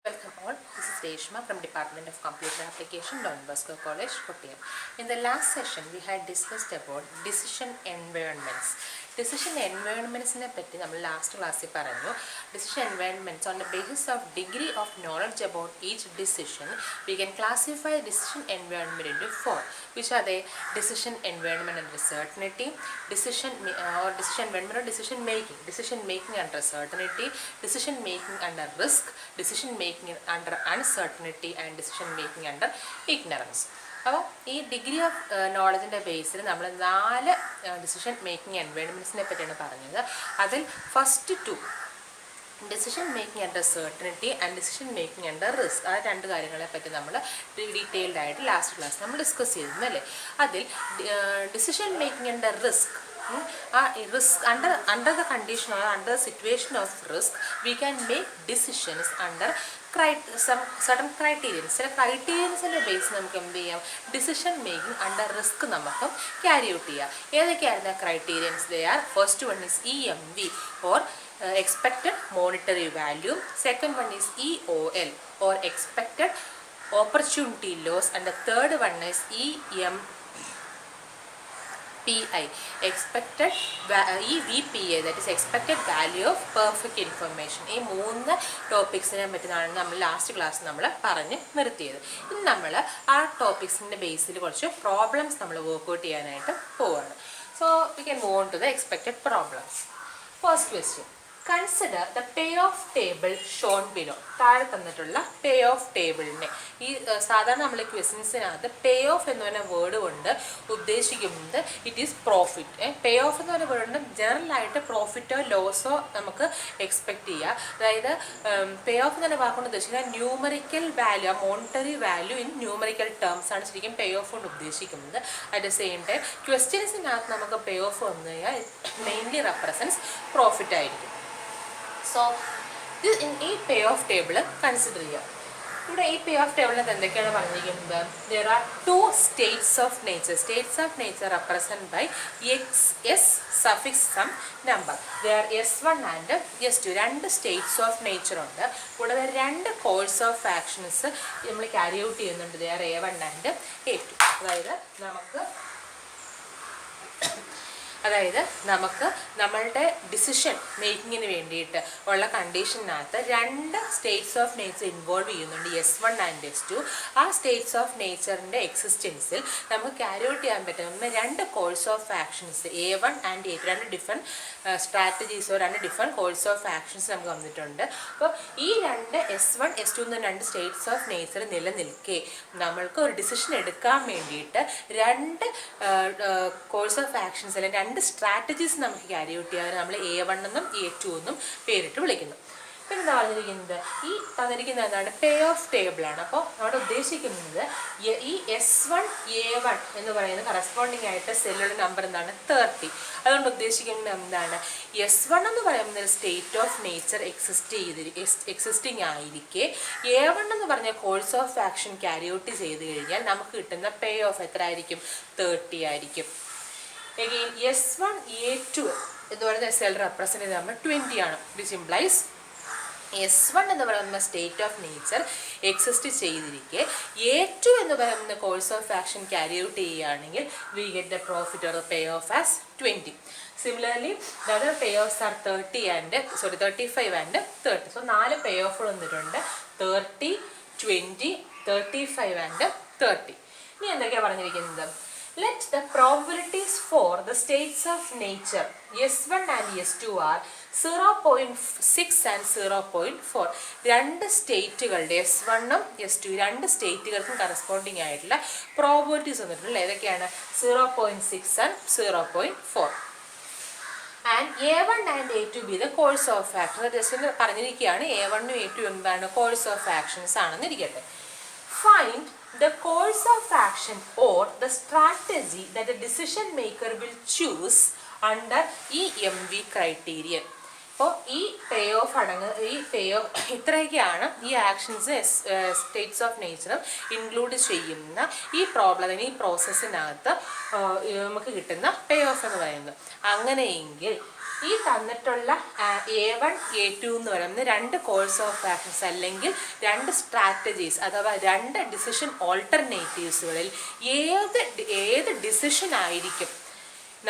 Welcome all, this is Reshma from Department of Computer Application, Don Bosco College, Kottayam. In the last session, we had discussed about decision environments. Decision environments in the last class, decision environments on the basis of degree of knowledge about each decision, we can classify decision environment into four, which are the decision environment under certainty, decision environment or decision making under certainty, decision making under risk, decision making under uncertainty, and decision making under ignorance. അപ്പോൾ ഈ degree of നോളജിൻ്റെ ബേസിൽ നമ്മൾ 4 decision making എൻവയോൺമെൻറ്റ്സിനെ പറ്റിയാണ് പറഞ്ഞത്. അതിൽ first 2 decision making under certainty and decision making under risk, ആ 2 കാര്യങ്ങളെ പറ്റി നമ്മൾ ഡീറ്റെയിൽഡ് ആയിട്ട് ലാസ്റ്റ് ക്ലാസ് നമ്മൾ ഡിസ്കസ് ചെയ്തിരുന്നു അല്ലേ. അതിൽ decision making under risk, risk under the condition or under the situation of risk, we can make decisions under some certain criteria. ചില ക്രൈറ്റീരിയൻസിൻ്റെ ബേസ് നമുക്ക് എന്ത് ചെയ്യാം, ഡിസിഷൻ മേക്കിംഗ് അണ്ടർ റിസ്ക് നമുക്ക് ക്യാരി ഔട്ട് ചെയ്യാം. ഏതൊക്കെയായിരുന്നു criterions? They are first one is EMV or expected monetary value, second one is EOL or expected opportunity loss, and the third one is EVPI, EVPA, that is expected value of perfect information. ഈ 3 ടോപ്പിക്സിനെ പറ്റിയാണ് നമ്മൾ last class നമ്മൾ പറഞ്ഞ് നിർത്തിയത്. ഇനി നമ്മൾ ആ ടോപ്പിക്സിൻ്റെ ബേസിൽ കുറച്ച് പ്രോബ്ലംസ് നമ്മൾ വർക്ക്ഔട്ട് ചെയ്യാനായിട്ട് പോവുകയാണ്. So we can move on to the expected problems. First question, consider the pay off table shown below. താഴെ തന്നിട്ടുള്ള പേ ഓഫ് ടേബിളിനെ, ഈ സാധാരണ നമ്മൾ ക്വസ്റ്റ്യൻസിനകത്ത് പേ ഓഫ് എന്ന് പറഞ്ഞ വേർഡ് കൊണ്ട് ഉദ്ദേശിക്കുന്നത് it is profit. Pay of എന്ന് പറഞ്ഞ വേർഡ് കൊണ്ട് ജനറലായിട്ട് പ്രോഫിറ്റോ ലോസോ നമുക്ക് എക്സ്പെക്ട് ചെയ്യുക. അതായത് പേ ഓഫ് എന്ന് പറഞ്ഞ വാക്കുകൊണ്ട് ഉദ്ദേശിക്കുന്നത് numerical value, monetary value in numerical terms ആണ് ശരിക്കും പേ ഓഫ് കൊണ്ട് ഉദ്ദേശിക്കുന്നത്. അറ്റ് ദ സെയിം ടൈം ക്വസ്റ്റ്യൻസിനകത്ത് നമുക്ക് പേ ഓഫ് വന്നു കഴിഞ്ഞാൽ മെയിൻലി റെപ്രസെൻറ്റ്സ് പ്രോഫിറ്റ് ആയിരിക്കും. സോ ഈ പേ ഓഫ് ടേബിൾ കൺസിഡർ ചെയ്യുക. ഇവിടെ ഈ പേ ഓഫ് ടേബിളിനകത്ത് എന്തൊക്കെയാണ് പറഞ്ഞിരിക്കുന്നത്? There are 2 states of nature. States of nature represent by S suffix some number. There are S1 and S2, 2 states of nature ഉണ്ട്. കൂടാതെ 2 കോഴ്സ് ഓഫ് ആക്ഷൻസ് നമ്മൾ ക്യാരി ഔട്ട് ചെയ്യുന്നുണ്ട്. There are A1 and A2. അതായത് നമുക്ക് നമ്മളുടെ decision മേക്കിങ്ങിന് വേണ്ടിയിട്ട് ഉള്ള കണ്ടീഷനകത്ത് 2 സ്റ്റേറ്റ്സ് ഓഫ് നേച്ചർ ഇൻവോൾവ് ചെയ്യുന്നുണ്ട്, S1 ആൻഡ് S2. ആ സ്റ്റേറ്റ്സ് ഓഫ് നേച്ചറിൻ്റെ എക്സിസ്റ്റൻസിൽ നമുക്ക് ക്യാരി ഔട്ട് ചെയ്യാൻ പറ്റുന്ന 2 course of actions A1 and A2, 2 different സ്ട്രാറ്റജീസോ 2 ഡിഫറെൻറ്റ് കോഴ്സ് ഓഫ് ആക്ഷൻസ് നമുക്ക് വന്നിട്ടുണ്ട്. അപ്പോൾ ഈ 2 S1 S2 എന്ന 2 സ്റ്റേറ്റ്സ് ഓഫ് നേച്ചർ നിലനിൽക്കെ നമ്മൾക്ക് ഒരു ഡിസിഷൻ എടുക്കാൻ വേണ്ടിയിട്ട് 2 കോഴ്സ് ഓഫ് ആക്ഷൻസ് അല്ലെങ്കിൽ 2 സ്ട്രാറ്റജീസ് നമുക്ക് ക്യാരി ഔട്ട് ചെയ്യാൻ നമ്മൾ A1 എന്നും A2 എന്നും പേരിട്ട് വിളിക്കുന്നു. പിന്നെ എന്താ പറഞ്ഞിരിക്കുന്നത്? ഈ തന്നിരിക്കുന്നത് എന്താണ്? പേ ഓഫ് ടേബിളാണ്. അപ്പോൾ അവിടെ ഉദ്ദേശിക്കുന്നത് ഈ S1 A1 എന്ന് പറയുന്ന കറസ്പോണ്ടിങ് ആയിട്ട് സെല്ലുകളുടെ നമ്പർ എന്താണ്? 30. അതുകൊണ്ട് ഉദ്ദേശിക്കുന്നത് എന്താണ്? S1 എന്ന് പറയുന്നത് സ്റ്റേറ്റ് ഓഫ് നേച്ചർ എക്സിസ്റ്റിംഗ് ആയിരിക്കെ A1 എന്ന് പറഞ്ഞ course of action carry out ചെയ്ത് കഴിഞ്ഞാൽ നമുക്ക് കിട്ടുന്ന പേ ഓഫ് എത്ര ആയിരിക്കും? 30 ആയിരിക്കും. Again, S1 A2 എന്ന് പറയുന്ന സെൽ റെപ്രസെൻറ്റ് ചെയ്ത് നമ്മൾ 20 ആണ്. വിച്ച് ഇംപ്ലൈസ് S1 എന്ന് പറയുന്ന സ്റ്റേറ്റ് ഓഫ് നേച്ചർ എക്സിസ്റ്റ് ചെയ്തിരിക്കെ A2 എന്ന് പറയുന്ന course of action carry out ചെയ്യുകയാണെങ്കിൽ we get the profit or the pay off as 20. Similarly, the other payoffs are 35 and 30. So 4 pay of വന്നിട്ടുണ്ട്, 30, 20, 35 and 30. ഇനി എന്തൊക്കെയാണ് പറഞ്ഞിരിക്കുന്നത്? Let the probabilities for the states of nature S1 and S2 are 0.6 and 0.4. 2 സ്റ്റേറ്റുകളുടെ S1 S2 2 സ്റ്റേറ്റുകൾക്കും corresponding ആയിട്ടുള്ള probabilities വന്നിട്ടുള്ള ഏതൊക്കെയാണ്? 0.6 and 0.4. And A1 and A2 be the course of action. Just പറഞ്ഞിരിക്കുകയാണ് A1 A2 എന്താണ്? Course of actions ആണെന്ന് ഇരിക്കട്ടെ. Find the course of action or the strategy that the decision maker will choose under EMV criterion. അപ്പോൾ ഈ പേ of ഇത്രയൊക്കെയാണ് ഈ actions States of നേച്ചറും include ചെയ്യുന്ന ഈ പ്രോബ്ലം, ഈ പ്രോസസ്സിനകത്ത് നമുക്ക് കിട്ടുന്ന പേ ഓഫ് എന്ന് പറയുന്നത്. അങ്ങനെയെങ്കിൽ ഈ തന്നിട്ടുള്ള A1 A2 എന്ന് പറയുന്നത് രണ്ട് കോഴ്സ് ഓഫ് ആക്ഷൻസ് അല്ലെങ്കിൽ രണ്ട് സ്ട്രാറ്റജീസ് അഥവാ രണ്ട് ഡിസിഷൻ ഓൾട്ടർനേറ്റീവ്സുകളിൽ ഏത് ഡിസിഷൻ ആയിരിക്കും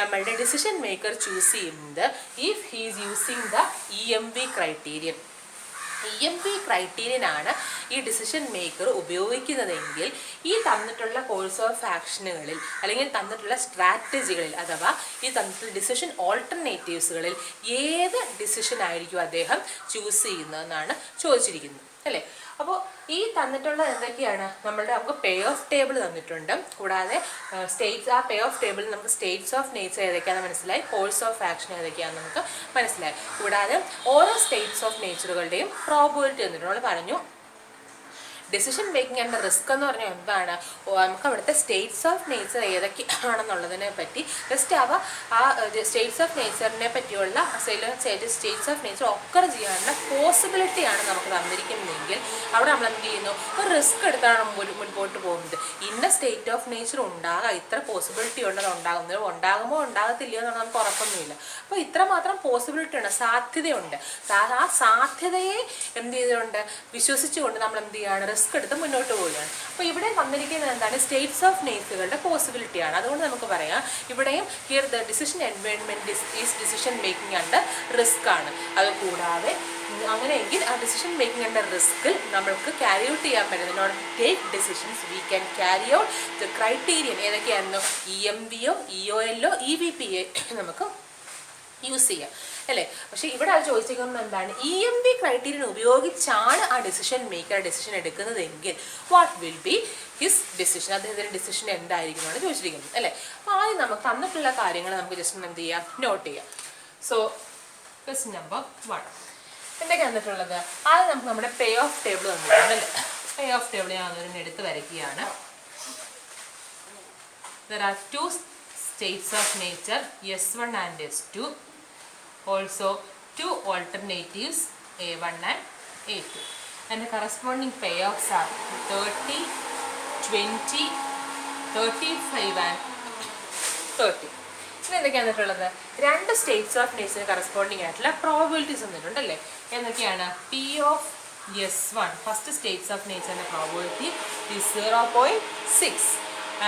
നമ്മളുടെ ഡിസിഷൻ മേക്കർ ചൂസ് ചെയ്യുന്നത് if he's using the EMV criterion. EMV ക്രൈറ്റീരിയനാണ് ഈ ഡിസിഷൻ മേക്കർ ഉപയോഗിക്കുന്നതെങ്കിൽ ഈ തന്നിട്ടുള്ള കോഴ്സ് ഓഫ് ആക്ഷനുകളിൽ അല്ലെങ്കിൽ തന്നിട്ടുള്ള സ്ട്രാറ്റജികളിൽ അഥവാ ഈ തന്നിട്ടുള്ള ഡിസിഷൻ ഓൾട്ടർനേറ്റീവ്സുകളിൽ ഏത് ഡിസിഷൻ ആയിരിക്കും അദ്ദേഹം ചൂസ് ചെയ്യുന്നതെന്നാണ് ചോദിച്ചിരിക്കുന്നത് അല്ലേ. അപ്പോൾ ഈ തന്നിട്ടുള്ള എന്തൊക്കെയാണ് നമുക്ക് പേ ഓഫ് ടേബിൾ തന്നിട്ടുണ്ട്. കൂടാതെ ആ പേ ഓഫ് ടേബിളിൽ നമുക്ക് സ്റ്റേറ്റ്സ് ഓഫ് നേച്ചർ ഏതൊക്കെയാണെന്ന് മനസ്സിലായി, കോഴ്സ് ഓഫ് ആക്ഷൻ ഏതൊക്കെയാണെന്ന് നമുക്ക് മനസ്സിലായി. കൂടാതെ ഓരോ സ്റ്റേറ്റ്സ് ഓഫ് നേച്ചറുകളുടെയും പ്രോബിലിറ്റി തന്നിട്ടുണ്ട്. നമ്മൾ പറഞ്ഞു ഡിസിഷൻ മേക്കിംഗ് ആൻഡ് റിസ്ക് എന്ന് പറഞ്ഞാൽ എന്താണ്, നമുക്ക് അവിടുത്തെ സ്റ്റേറ്റ്സ് ഓഫ് നേച്ചർ ഏതൊക്കെയാണെന്നുള്ളതിനെ പറ്റി ജസ്റ്റ് ആ സ്റ്റേറ്റ്സ് ഓഫ് നേച്ചറിനെ പറ്റിയുള്ള സ്റ്റേറ്റ്സ് ഓഫ് നേച്ചർ ഒക്കർ ചെയ്യാനുള്ള പോസിബിലിറ്റിയാണ് നമുക്ക് തന്നിരിക്കുന്നതെങ്കിൽ അവിടെ നമ്മൾ എന്ത് ചെയ്യുന്നു, ഒരു റിസ്ക് എടുത്താണ് മുൻപോട്ട് പോകുന്നത്. ഇന്ന സ്റ്റേറ്റ് ഓഫ് നേച്ചർ ഉണ്ടാകാം, ഇത്ര പോസിബിലിറ്റി ഉണ്ടെന്ന് ഉണ്ടാകുമോ ഉണ്ടാകത്തില്ലയോ എന്നാണ് നമുക്ക് ഉറപ്പൊന്നുമില്ല. അപ്പോൾ ഇത്രമാത്രം പോസിബിലിറ്റി ഉണ്ട്, സാധ്യതയുണ്ട്. ആ സാധ്യതയെ എന്ത് ചെയ്തുകൊണ്ട് വിശ്വസിച്ചുകൊണ്ട് നമ്മൾ എന്ത് ചെയ്യുകയാണ്, റിസ്ക് എടുത്ത് മുന്നോട്ട് പോവുകയാണ്. അപ്പോൾ ഇവിടെ വന്നിരിക്കുന്നത് എന്താണ്, സ്റ്റേറ്റ്സ് ഓഫ് നേച്ചറുകളുടെ പോസിബിലിറ്റിയാണ്. അതുകൊണ്ട് നമുക്ക് പറയാം ഇവിടെയും here the decision environment is decision making under risk ആണ്. അത് കൂടാതെ അങ്ങനെയെങ്കിൽ ആ ഡിസിഷൻ മേക്കിംഗ് അണ്ടർ റിസ്കിൽ നമ്മൾക്ക് ക്യാരി ഔട്ട് ചെയ്യാൻ പറ്റുന്ന not take decisions we can carry out the criterion ഏതൊക്കെയായിരുന്നു, EMVയോ EOLോ EVPയോ നമുക്ക് യൂസ് ചെയ്യാം അല്ലേ. പക്ഷേ ഇവിടെ അത് ചോദിച്ചിരിക്കുന്നത് എന്താണ്, EMV ക്രൈറ്റീരിയൻ ഉപയോഗിച്ചാണ് ആ ഡിസിഷൻ മേക്കർ ഡിസിഷൻ എടുക്കുന്നതെങ്കിൽ what will be his decision, അദ്ദേഹത്തിൻ്റെ ഡിസിഷൻ എന്തായിരിക്കുമെന്നാണ് ചോദിച്ചിരിക്കുന്നത് അല്ലേ. അപ്പോൾ ആദ്യം നമുക്ക് തന്നിട്ടുള്ള കാര്യങ്ങൾ നമുക്ക് ജസ്റ്റ് എന്ത് ചെയ്യാം, നോട്ട് ചെയ്യാം. സോ ക്വസ്റ്റ്യൻ നമ്പർ 1 എന്തൊക്കെ തന്നിട്ടുള്ളത്, ആദ്യം നമുക്ക് നമ്മുടെ പേ ഓഫ് ടേബിൾ തന്നിട്ടുണ്ട് അല്ലേ. പേ ഓഫ് ടേബിൾ ഞാൻ ഒന്നിനെ എടുത്ത് വരയ്ക്കുകയാണ്. There are two states of nature S1 and S2, also two alternatives A1 and A2, and the corresponding payoffs are 30, 20, 35 and 30. ഇനി എന്തൊക്കെയാണ് തന്നിട്ടുള്ളത്, രണ്ട് സ്റ്റേറ്റ്സ് ഓഫ് നേച്ചറിന് കറസ്പോണ്ടിങ് ആയിട്ടുള്ള പ്രോബിലിറ്റീസ് തന്നിട്ടുണ്ട് അല്ലേ. എന്തൊക്കെയാണ്, P of S1 first states of നേച്ചറിൻ്റെ probability is 0.6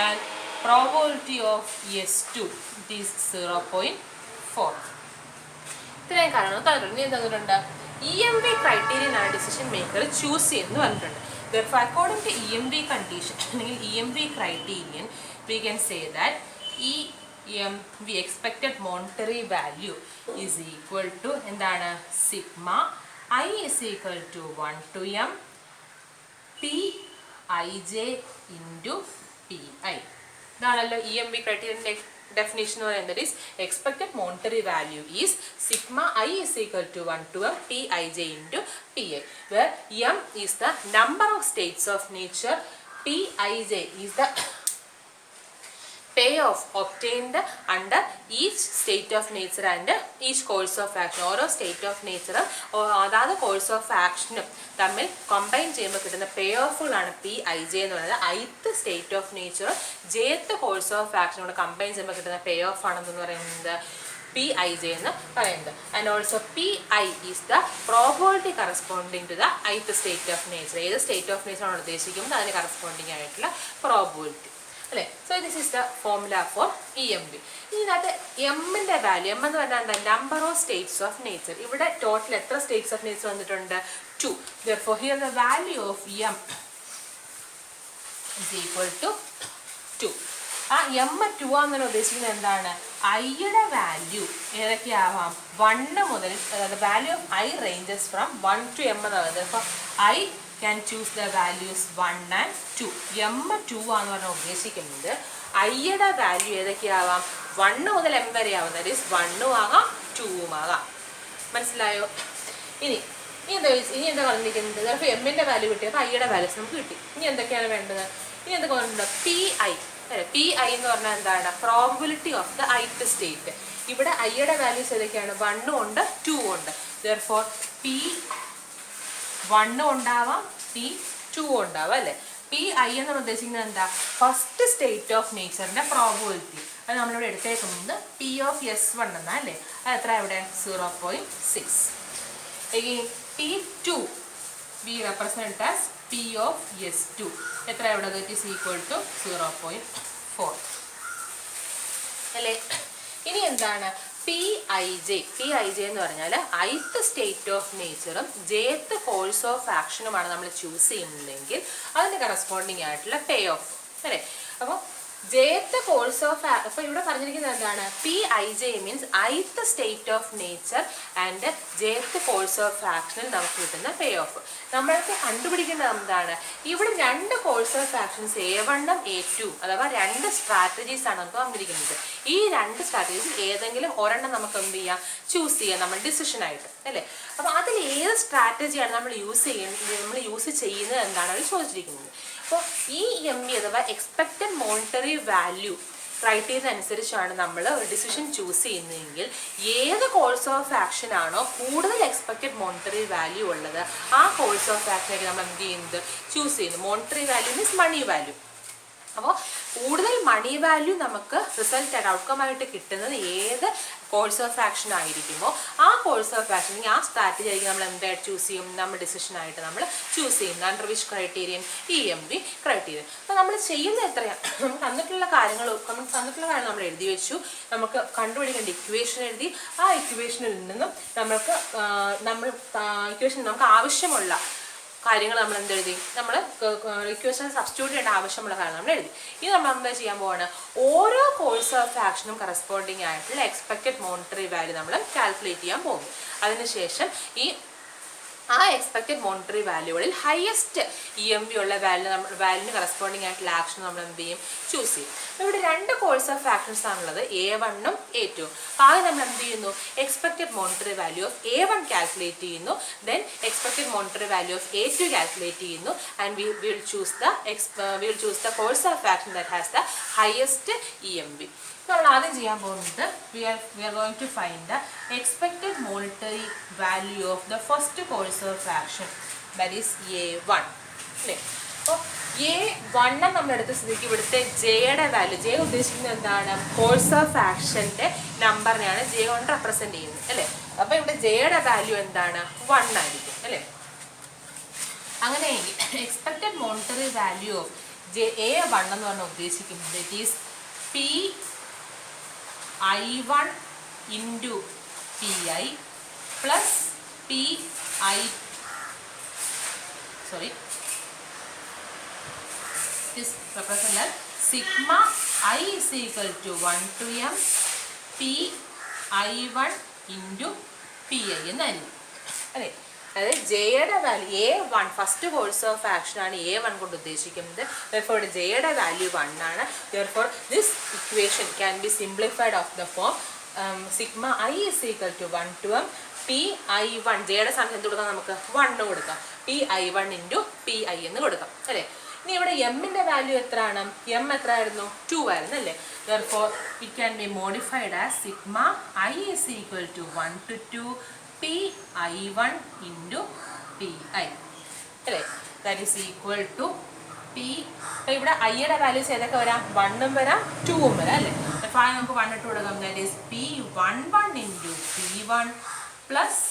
and probability of S2 it is 0.4. ഇത്രയും കാരണം തന്നിട്ടുണ്ട്. ഇനി തന്നിട്ടുണ്ട് EMV ക്രൈറ്റീരിയൻ ആണ് ഡിസിഷൻ മേക്കർ ചൂസ് ചെയ്യുന്നത് പറഞ്ഞിട്ടുണ്ട്. Therefore, according to EMV condition അല്ലെങ്കിൽ EMV criterion, we can say that EMV expected monetary value is equal to എന്താണ്, sigma I is equal to 1 to m Pij into Pi. ഇതാണല്ലോ EMV ക്രൈറ്റീരിയൻ്റെ definition എന്ന് പറയുന്നത്. is expected monetary value is sigma I is equal to 1 to m Pij into Pi, where m is the number of states of nature, Pij is the payoff obtained under each state of nature and each course of action. ഓരോ state of നേച്ചറും അതാത് course of ആക്ഷനും തമ്മിൽ combine ചെയ്യുമ്പോൾ കിട്ടുന്ന പേ ഓഫുകളാണ് Pij എന്ന് പറയുന്നത്. ith state of nature jth course of ആക്ഷനോട് combine ചെയ്യുമ്പോൾ കിട്ടുന്ന പേ ഓഫ് ആണെന്ന് പറയുന്നത് Pij എന്ന് പറയുന്നത്. And also Pi is the probability corresponding to the ith state of nature. ഏത് സ്റ്റേറ്റ് ഓഫ് നേച്ചർ ആണ് ഉദ്ദേശിക്കുന്നത് അതിന് കറസ്പോണ്ടിങ് ആയിട്ടുള്ള പ്രോബിലിറ്റി അല്ലേ. So this is the formula for EMV. ഇതിനകത്ത് എമ്മിൻ്റെ വാല്യൂ, എം എന്ന് പറഞ്ഞാൽ എന്താ, number of states of nature. ഇവിടെ ടോട്ടൽ എത്ര സ്റ്റേറ്റ്സ് ഓഫ് നേച്ചർ വന്നിട്ടുണ്ട്, 2. Therefore, here the value of m is equal to 2. ആ എം 2 ആണെന്ന് ഉദ്ദേശിക്കുന്നത് എന്താണ്, ഐയുടെ വാല്യൂ ഏതൊക്കെയാവാം, 1 മുതൽ, അതായത് value of I ranges from 1 to m എന്ന് പറയുന്നത്. അപ്പോൾ I can choose the values 1 and 2. m2 ആണെന്ന് പറഞ്ഞാൽ ഉദ്ദേശിക്കുന്നത് ഐയുടെ വാല്യൂ ഏതൊക്കെയാവാം, 1 മുതൽ m വരെ ആവാം. ദാറ്റ് ഈസ് 1 ആകാം 2 ആകാം. മനസ്സിലായോ? ഇനി എന്താ പറഞ്ഞിരിക്കുന്നത്, അപ്പോൾ എമ്മിൻ്റെ വാല്യൂ കിട്ടിയപ്പോൾ ഐയുടെ വാല്യൂസ് നമുക്ക് കിട്ടി. ഇനി എന്തൊക്കെയാണ് വേണ്ടത്, ഇനി എന്തൊക്കെ പറഞ്ഞിട്ടുണ്ട്, Pi എന്ന് പറഞ്ഞാൽ എന്താണ്, probability of the ith state. ഇവിടെ ഐയുടെ വാല്യൂസ് ഏതൊക്കെയാണ്, 1 ഉണ്ട് 2 ഉണ്ട്. Therefore P1 ഉണ്ടാവാം P2 ഉണ്ടാവാം അല്ലേ. Pi എന്ന് ഉദ്ദേശിക്കുന്നത് എന്താ, ഫസ്റ്റ് സ്റ്റേറ്റ് ഓഫ് നേച്ചറിൻ്റെ പ്രോബിലിറ്റി. അത് നമ്മളിവിടെ എടുത്തേക്കുന്നത് P of S1 എന്നാ അല്ലേ. അത് എത്ര ഇവിടെ 0.6. Again P2 we represent as P of S2 എത്ര ഇവിടെ that is equal to 0.4 അല്ലേ. ഇനി എന്താണ് PIJ എന്ന് പറഞ്ഞാൽ ith സ്റ്റേറ്റ് ഓഫ് നേച്ചറും jth കോഴ്സ് ഓഫ് ആക്ഷനുമാണ് നമ്മൾ ചൂസ് ചെയ്യുന്നതെങ്കിൽ അതിന് കറസ്പോണ്ടിങ് ആയിട്ടുള്ള പേ ഓഫ് അല്ലേ. അപ്പോൾ jth കോഴ്സ് ഓഫ് അപ്പോൾ ഇവിടെ പറഞ്ഞിരിക്കുന്നത് എന്താണ് PIJ means ith state of nature and jth course of ആക്ഷനിൽ നമുക്ക് കിട്ടുന്ന പേ ഓഫ്. നമ്മൾക്ക് കണ്ടുപിടിക്കേണ്ടത് എന്താണ് ഇവിടെ രണ്ട് കോഴ്സ് ഓഫ് ആക്ഷൻസ് A1ഉം A2 അഥവാ രണ്ട് സ്ട്രാറ്റജീസ് ആണ് നമുക്ക് വന്നിരിക്കുന്നത്. ഈ രണ്ട് സ്ട്രാറ്റജീസ് ഏതെങ്കിലും ഒരെണ്ണം നമുക്ക് എന്ത് ചെയ്യാം ചൂസ് ചെയ്യാം നമ്മൾ ഡിസിഷൻ ആയിട്ട് അല്ലേ. അപ്പോൾ അതിൽ ഏത് സ്ട്രാറ്റജിയാണ് നമ്മൾ യൂസ് ചെയ്യുന്നത് എന്നാണ് അവർ ചോദിച്ചിരിക്കുന്നത്. അപ്പോൾ ഈ MV അഥവാ എക്സ്പെക്റ്റഡ് മോണിറ്ററി വാല്യൂ ക്രൈറ്റീരിയ അനുസരിച്ചാണ് നമ്മൾ ഒരു ഡിസിഷൻ ചൂസ് ചെയ്യുന്നതെങ്കിൽ ഏത് കോഴ്സ് ഓഫ് ആക്ഷൻ ആണോ കൂടുതൽ എക്സ്പെക്റ്റഡ് മോണിറ്ററി വാല്യൂ ഉള്ളത് ആ കോഴ്സ് ഓഫ് ആക്ഷനായിട്ട് നമ്മൾ എന്ത് ചെയ്യുന്നത് ചൂസ് ചെയ്യുന്നു. Monetary value means money value. അപ്പോൾ കൂടുതൽ മണി വാല്യൂ നമുക്ക് റിസൾട്ട് ആയിട്ട് ഔട്ട്കം ആയിട്ട് കിട്ടുന്നത് ഏത് കോഴ്സ് ഓഫ് ആക്ഷൻ ആയിരിക്കുമോ ആ കോഴ്സ് ഓഫ് ആക്ഷൻ ആ സ്ട്രാറ്റജി ആയിരിക്കും നമ്മൾ എന്തായിട്ട് ചൂസ് ചെയ്യും നമ്മൾ ഡിസിഷനായിട്ട് നമ്മൾ ചൂസ് ചെയ്യും. Under which criterion EMV criterion. അപ്പോൾ നമ്മൾ ചെയ്യുന്നത് എത്രയാണ് നമുക്ക് തന്നിട്ടുള്ള കാര്യങ്ങൾ നമ്മൾ എഴുതി വെച്ചു. നമുക്ക് കണ്ടുപിടിക്കേണ്ട ഇക്വേഷൻ എഴുതി ആ ഇക്വേഷനിൽ നിന്നും നമുക്ക് ആവശ്യമുള്ള കാര്യങ്ങൾ നമ്മൾ എന്തെഴുതി നമ്മൾ ഇക്വേഷൻ സബ്സ്റ്റിറ്റ്യൂട്ട് ചെയ്യേണ്ട ആവശ്യമുള്ള കാര്യം നമ്മൾ എഴുതി. ഇനി നമ്മൾ എന്താ ചെയ്യാൻ പോവാണ് ഓരോ കോഴ്സ് ഓഫ് ആക്ഷനും കറസ്പോണ്ടിങ് ആയിട്ടുള്ള എക്സ്പെക്റ്റഡ് മോണിറ്ററി വാല്യൂ നമ്മൾ കാൽക്കുലേറ്റ് ചെയ്യാൻ പോകും. അതിനുശേഷം ആ എക്സ്പെക്റ്റഡ് മോണിറ്ററി വാല്യൂകളിൽ ഹയസ്റ്റ് EMV ഉള്ള വാല്യൂന് കറസ്പോണ്ടിങ് ആയിട്ടുള്ള ആക്ഷൻ നമ്മൾ എന്ത് ചെയ്യും ചൂസ് ചെയ്യും. ഇവിടെ രണ്ട് കോഴ്സ് ഓഫ് ആക്ഷൻസ് ആണുള്ളത് A1ഉം A2. ആദ്യം നമ്മൾ എന്ത് ചെയ്യുന്നു expected monetary value of A1 calculate ചെയ്യുന്നു. Then expected monetary value of A2 calculate ചെയ്യുന്നു. And we will choose the course of action that has the highest EMV. നമ്മൾ ആദ്യം ചെയ്യാൻ പോകുന്നത് we are going to find the expected monetary value of the first course of action, that is A1 അല്ലേ. അപ്പോൾ A1 നമ്മൾ എടുത്ത സ്ഥിതിക്ക് ഇവിടുത്തെ ജെയുടെ വാല്യൂ ജെ ഉദ്ദേശിക്കുന്നത് എന്താണ് കോഴ്സ് ഓഫ് ആക്ഷൻ്റെ നമ്പറിനെയാണ് J കൊണ്ട് റെപ്രസെൻറ്റ് ചെയ്യുന്നത് അല്ലേ. അപ്പോൾ ഇവിടെ ജെയുടെ വാല്യൂ എന്താണ് 1 ആയിരിക്കും അല്ലേ. അങ്ങനെയെങ്കിൽ expected monetary value of A1 എന്ന് പറഞ്ഞാൽ ഉദ്ദേശിക്കുന്നത് it is PI1 into PI plus this represents as sigma I is equal to 1 to m PI1 into PI എന്നായിരിക്കും അല്ലേ. അതായത് ജെയുടെ value A1 first course of action ആണ് A1 കൊണ്ട് ഉദ്ദേശിക്കുന്നത്. therefore ജെയുടെ വാല്യൂ 1 ആണ്. therefore this equation can be simplified of the form sigma I is equal to 1 to m PI1 ജെയുടെ സ്ഥാനത്ത് എന്ത് കൊടുക്കാം നമുക്ക് 1 കൊടുക്കാം PI1 into PI എന്ന് കൊടുക്കാം അല്ലേ. ഇനി ഇവിടെ എമ്മിൻ്റെ വാല്യൂ എത്രയാണ് എം എത്ര ആയിരുന്നു 2 ആയിരുന്നു അല്ലേ. therefore it can be modified as sigma I is equal to 1 to 2 PI1 into PI അല്ലേ. ദാറ്റ് ഈസ് ഈക്വൽ ടു അപ്പോൾ ഇവിടെ ഐയുടെ വാല്യൂസ് ഏതൊക്കെ വരാം 1ഉം വരാം 2ഉം വരാം അല്ലേ. അപ്പോൾ നമുക്ക് 1 ഇട്ട് കൊടുക്കാം. That is P11 into P1 plus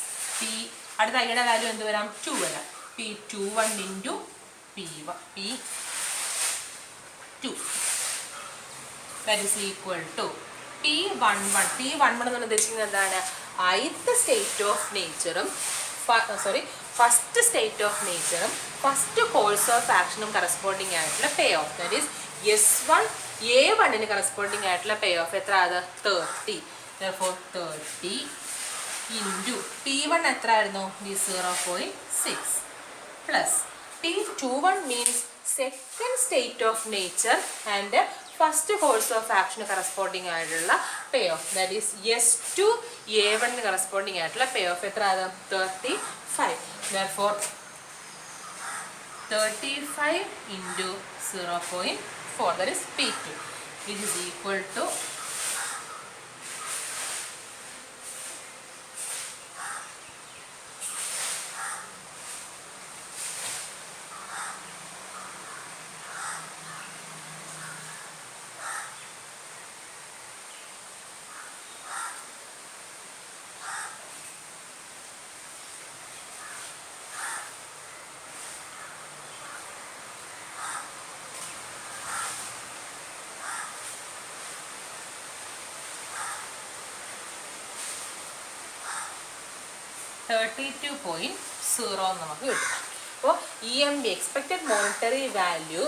അടുത്ത ഐയുടെ വാല്യൂ എന്ത് വരാം 2 വരാം P21 into P2 that is equal to P11 എന്ന് ഉദ്ദേശിക്കുന്നത് എന്താണ് ith സ്റ്റേറ്റ് ഓഫ് നേച്ചറും ഫസ്റ്റ് സ്റ്റേറ്റ് ഓഫ് നേച്ചറും ഫസ്റ്റ് കോഴ്സ് ഓഫ് ആക്ഷനും കറസ്പോണ്ടിങ് ആയിട്ടുള്ള pay off that is S1 A1ന് കറസ്പോണ്ടിങ് ആയിട്ടുള്ള പേ ഓഫ് എത്ര അത് 30. therefore 30 into P1 എത്ര ആയിരുന്നു 0.6 plus P21 means second state of nature and first course of ആക്ഷന് കറസ്പോണ്ടിങ് ആയിട്ടുള്ള pay off that is S2 A1ന് കറസ്പോണ്ടിങ് ആയിട്ടുള്ള പേ ഓഫ് എത്ര അത് 35. therefore 35 into 0.4 that is P2 which is equal to 32.0 നമുക്ക് കിട്ടും. അപ്പോൾ EMV expected monetary value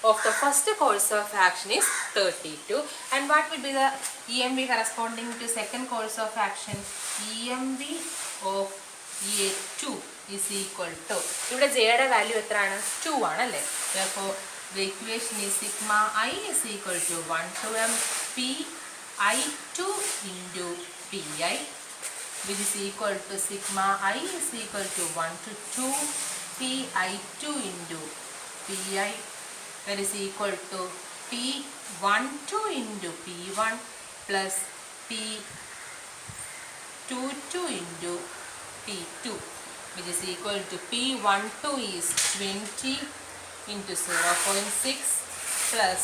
of the first course of action is 32, and what will be the EMV corresponding to second course of action? EMV of A2 is equal to, ഇവിടെ ജെയുടെ value എത്രയാണ്? 2 ആണല്ലേ. അപ്പോൾ the equation is sigma I is equal to 1 to m p I2 into pi, which is equal to sigma I is equal to 1 to 2 p I2 into pi, that is equal to P12 into P1 plus P22 into P2, which is equal to P12 is 20 into 0.6 plus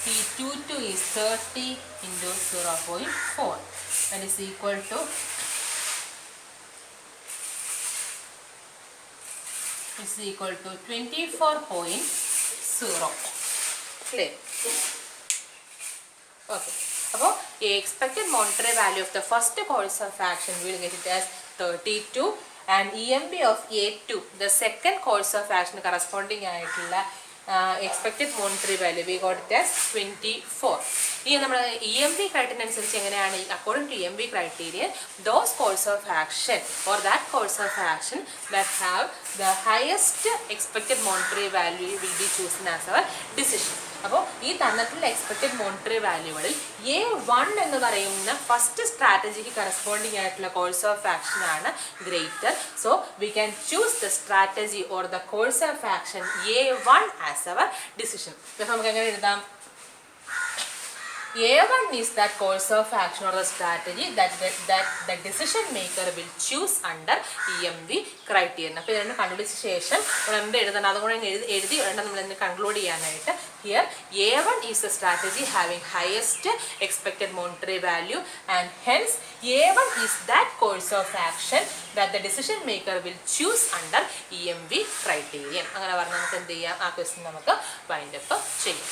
P22 is 30 into 0.4, that is equal to 24.0. Clear? Okay. അപ്പോൾ expected monetary value of the first course of action, we will get it as 32, and EMV of A2, the second course of action corresponding ആയിട്ടുള്ള expected monetary value, we got it as 24. ഈ നമ്മുടെ EMV criteria അനുസരിച്ച് എങ്ങനെയാണ്? according to EMV criteria, those course of action or that course of action that have the highest expected monetary value will be chosen as our decision. അപ്പോൾ ഈ തന്നിട്ടുള്ള expected monetary വാല്യൂകളിൽ A1 എന്ന് പറയുന്ന first സ്ട്രാറ്റജിക്ക് corresponding ആയിട്ടുള്ള course of action ആണ് greater. So we can choose the strategy or the course of action A1 as our decision. നമുക്ക് എങ്ങനെ എഴുതാം? A1 is that course of action or the strategy that the decision maker will choose under EMV criterion. അപ്പോൾ ഇതിനെ കണ്ടുപിടിച്ച ശേഷം നമ്മൾ എന്ത് എഴുതണം? അതുകൊണ്ട് എഴുതി വേണം നമ്മൾ എന്ത് കൺക്ലൂഡ് ചെയ്യാനായിട്ട്. Here A1 is the strategy having highest expected monetary value, and hence A1 is that course of action that the decision maker will choose under EMV criterion. അങ്ങനെ പറഞ്ഞാൽ നമുക്ക് എന്ത് ചെയ്യാം? ആ ക്വസ്റ്റ്യൻ നമുക്ക് വൈൻഡ് അപ്പ് ചെയ്യാം.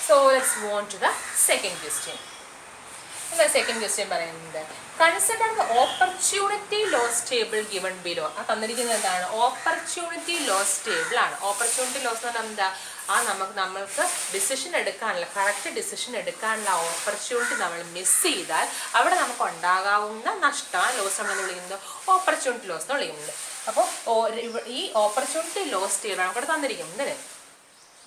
So let's move on to the second question. The second question പറയുന്നത് consider the opportunity loss table given below. ആ തന്നിരിക്കുന്നത് എന്താണ്? ഓപ്പർച്യൂണിറ്റി ലോസ് ടേബിൾ ആണ്. ഓപ്പർച്യൂണിറ്റി ലോസ് എന്ന് പറഞ്ഞാൽ എന്താ? നമ്മൾക്ക് ഡിസിഷൻ എടുക്കാനുള്ള കറക്റ്റ് ഡിസിഷൻ എടുക്കാനുള്ള ഓപ്പർച്യൂണിറ്റി നമ്മൾ മിസ് ചെയ്താൽ അവിടെ നമുക്ക് ഉണ്ടാകാവുന്ന നഷ്ടം ലോസ് നമ്മൾ വിളിക്കുന്നത് ഓപ്പർച്യൂണിറ്റി ലോസ് എന്ന് വിളിക്കുന്നത്. അപ്പോൾ ഈ ഓപ്പർച്യൂണിറ്റി ലോസ് ടേബിൾ നമുക്കിവിടെ തന്നിരിക്കുന്നത് അല്ലേ?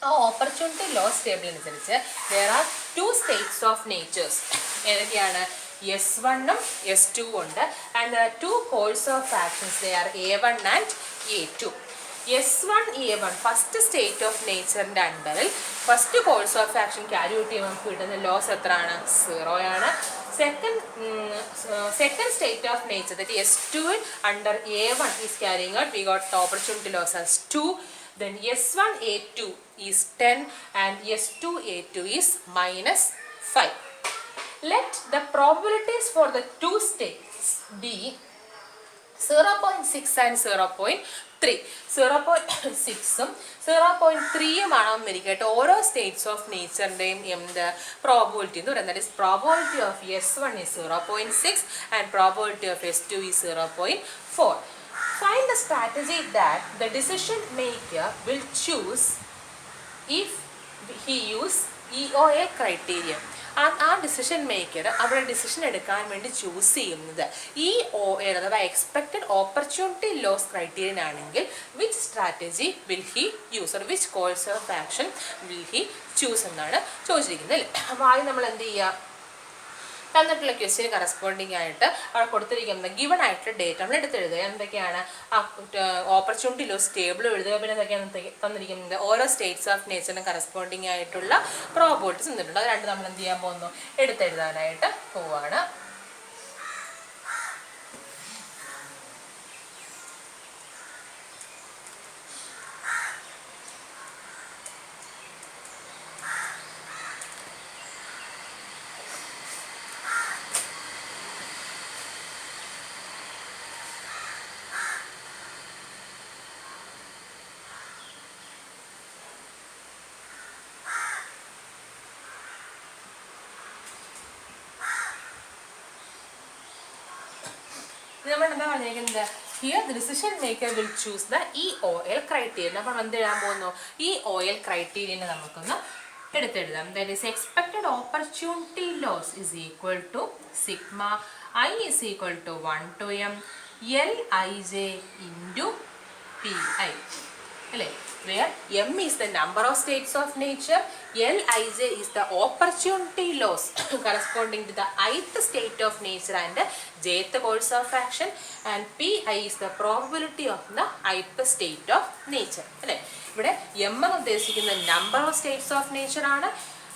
ആ ഓപ്പർച്യൂണിറ്റി ലോസ് ടേബിൾ അനുസരിച്ച് there are two states of natures. ഏതൊക്കെയാണ്? S1 ഉം S2 ഉണ്ട്. and there are two course of actions, they are A1 and A2. S1 A1 first state of നേച്ചറിൻ്റെ അണ്ടറിൽ first course of action carry out ചെയ്യുമ്പോൾ നമുക്ക് കിട്ടുന്ന loss എത്രയാണ്? 0 ആണ്. second state of nature, that S2 under A1 is carrying out, we got the opportunity loss as 2. Then S1 A2 is 10 and S2 A2 is -5. Let the probabilities for the two states be 0.6 and 0.3. 0.6ഉം 0.3ഉം ആണെന്നിരിക്കട്ടെ ഓരോ States of നേച്ചറിൻ്റെയും എന്ത് probability എന്ന് പറയുന്നത്. That is probability of S1 is 0.6 and probability of S2 is 0.4. Find the strategy that the decision maker will choose if he use EOA criteria. ആ decision maker അവിടെ decision എടുക്കാൻ വേണ്ടി choose ചെയ്യുന്നത് EOA അഥവാ expected opportunity loss criterion ആണെങ്കിൽ which strategy will he use or which course of action will he choose എന്നാണ് ചോദിച്ചിരിക്കുന്നത് അല്ലേ? അപ്പോൾ ആദ്യം നമ്മൾ എന്ത് ചെയ്യുക? തന്നിട്ടുള്ള ക്വസ്റ്റ്യന് കറസ്പോണ്ടിങ് ആയിട്ട് അവിടെ കൊടുത്തിരിക്കുന്ന ഗിവൺ ആയിട്ടുള്ള ഡേറ്റ നമ്മൾ എടുത്തെഴുതുക. എന്തൊക്കെയാണ്? ഓപ്പർച്യൂണിറ്റി ലോസ് ടേബിൾ എഴുതുക. പിന്നെ എന്തൊക്കെയാണ് തന്നിരിക്കുന്നത്? ഓരോ സ്റ്റേറ്റ്സ് ഓഫ് നേച്ചറിന് കറസ്പോണ്ടിങ് ആയിട്ടുള്ള പ്രോബിലിറ്റീസ് തന്നിട്ടുണ്ട്. അത് രണ്ട് നമ്മൾ എന്ത് ചെയ്യാൻ പോകുന്നു? എടുത്തെഴുതാനായിട്ട് പോവുകയാണ്. നമ്മൾ എന്താ പറഞ്ഞിരിക്കുന്നത്? Here the decision maker will choose the EOL criterion. അപ്പോൾ എന്ത് എഴുതാൻ പോകുന്നു? EOL criterion നമുക്കൊന്ന് എടുത്തെഴുതാം. That is expected opportunity loss is equal to sigma I is equal to 1 to m Lij into Pi. അല്ലേ? Where m is the number of states of nature, Lij is the opportunity loss corresponding to the ith state of nature and jth course of action, and Pi is the probability of the ith state of nature. അല്ലേ? ഇവിടെ m എന്ന് ഉദ്ദേശിക്കുന്ന number of states of nature ആണ്.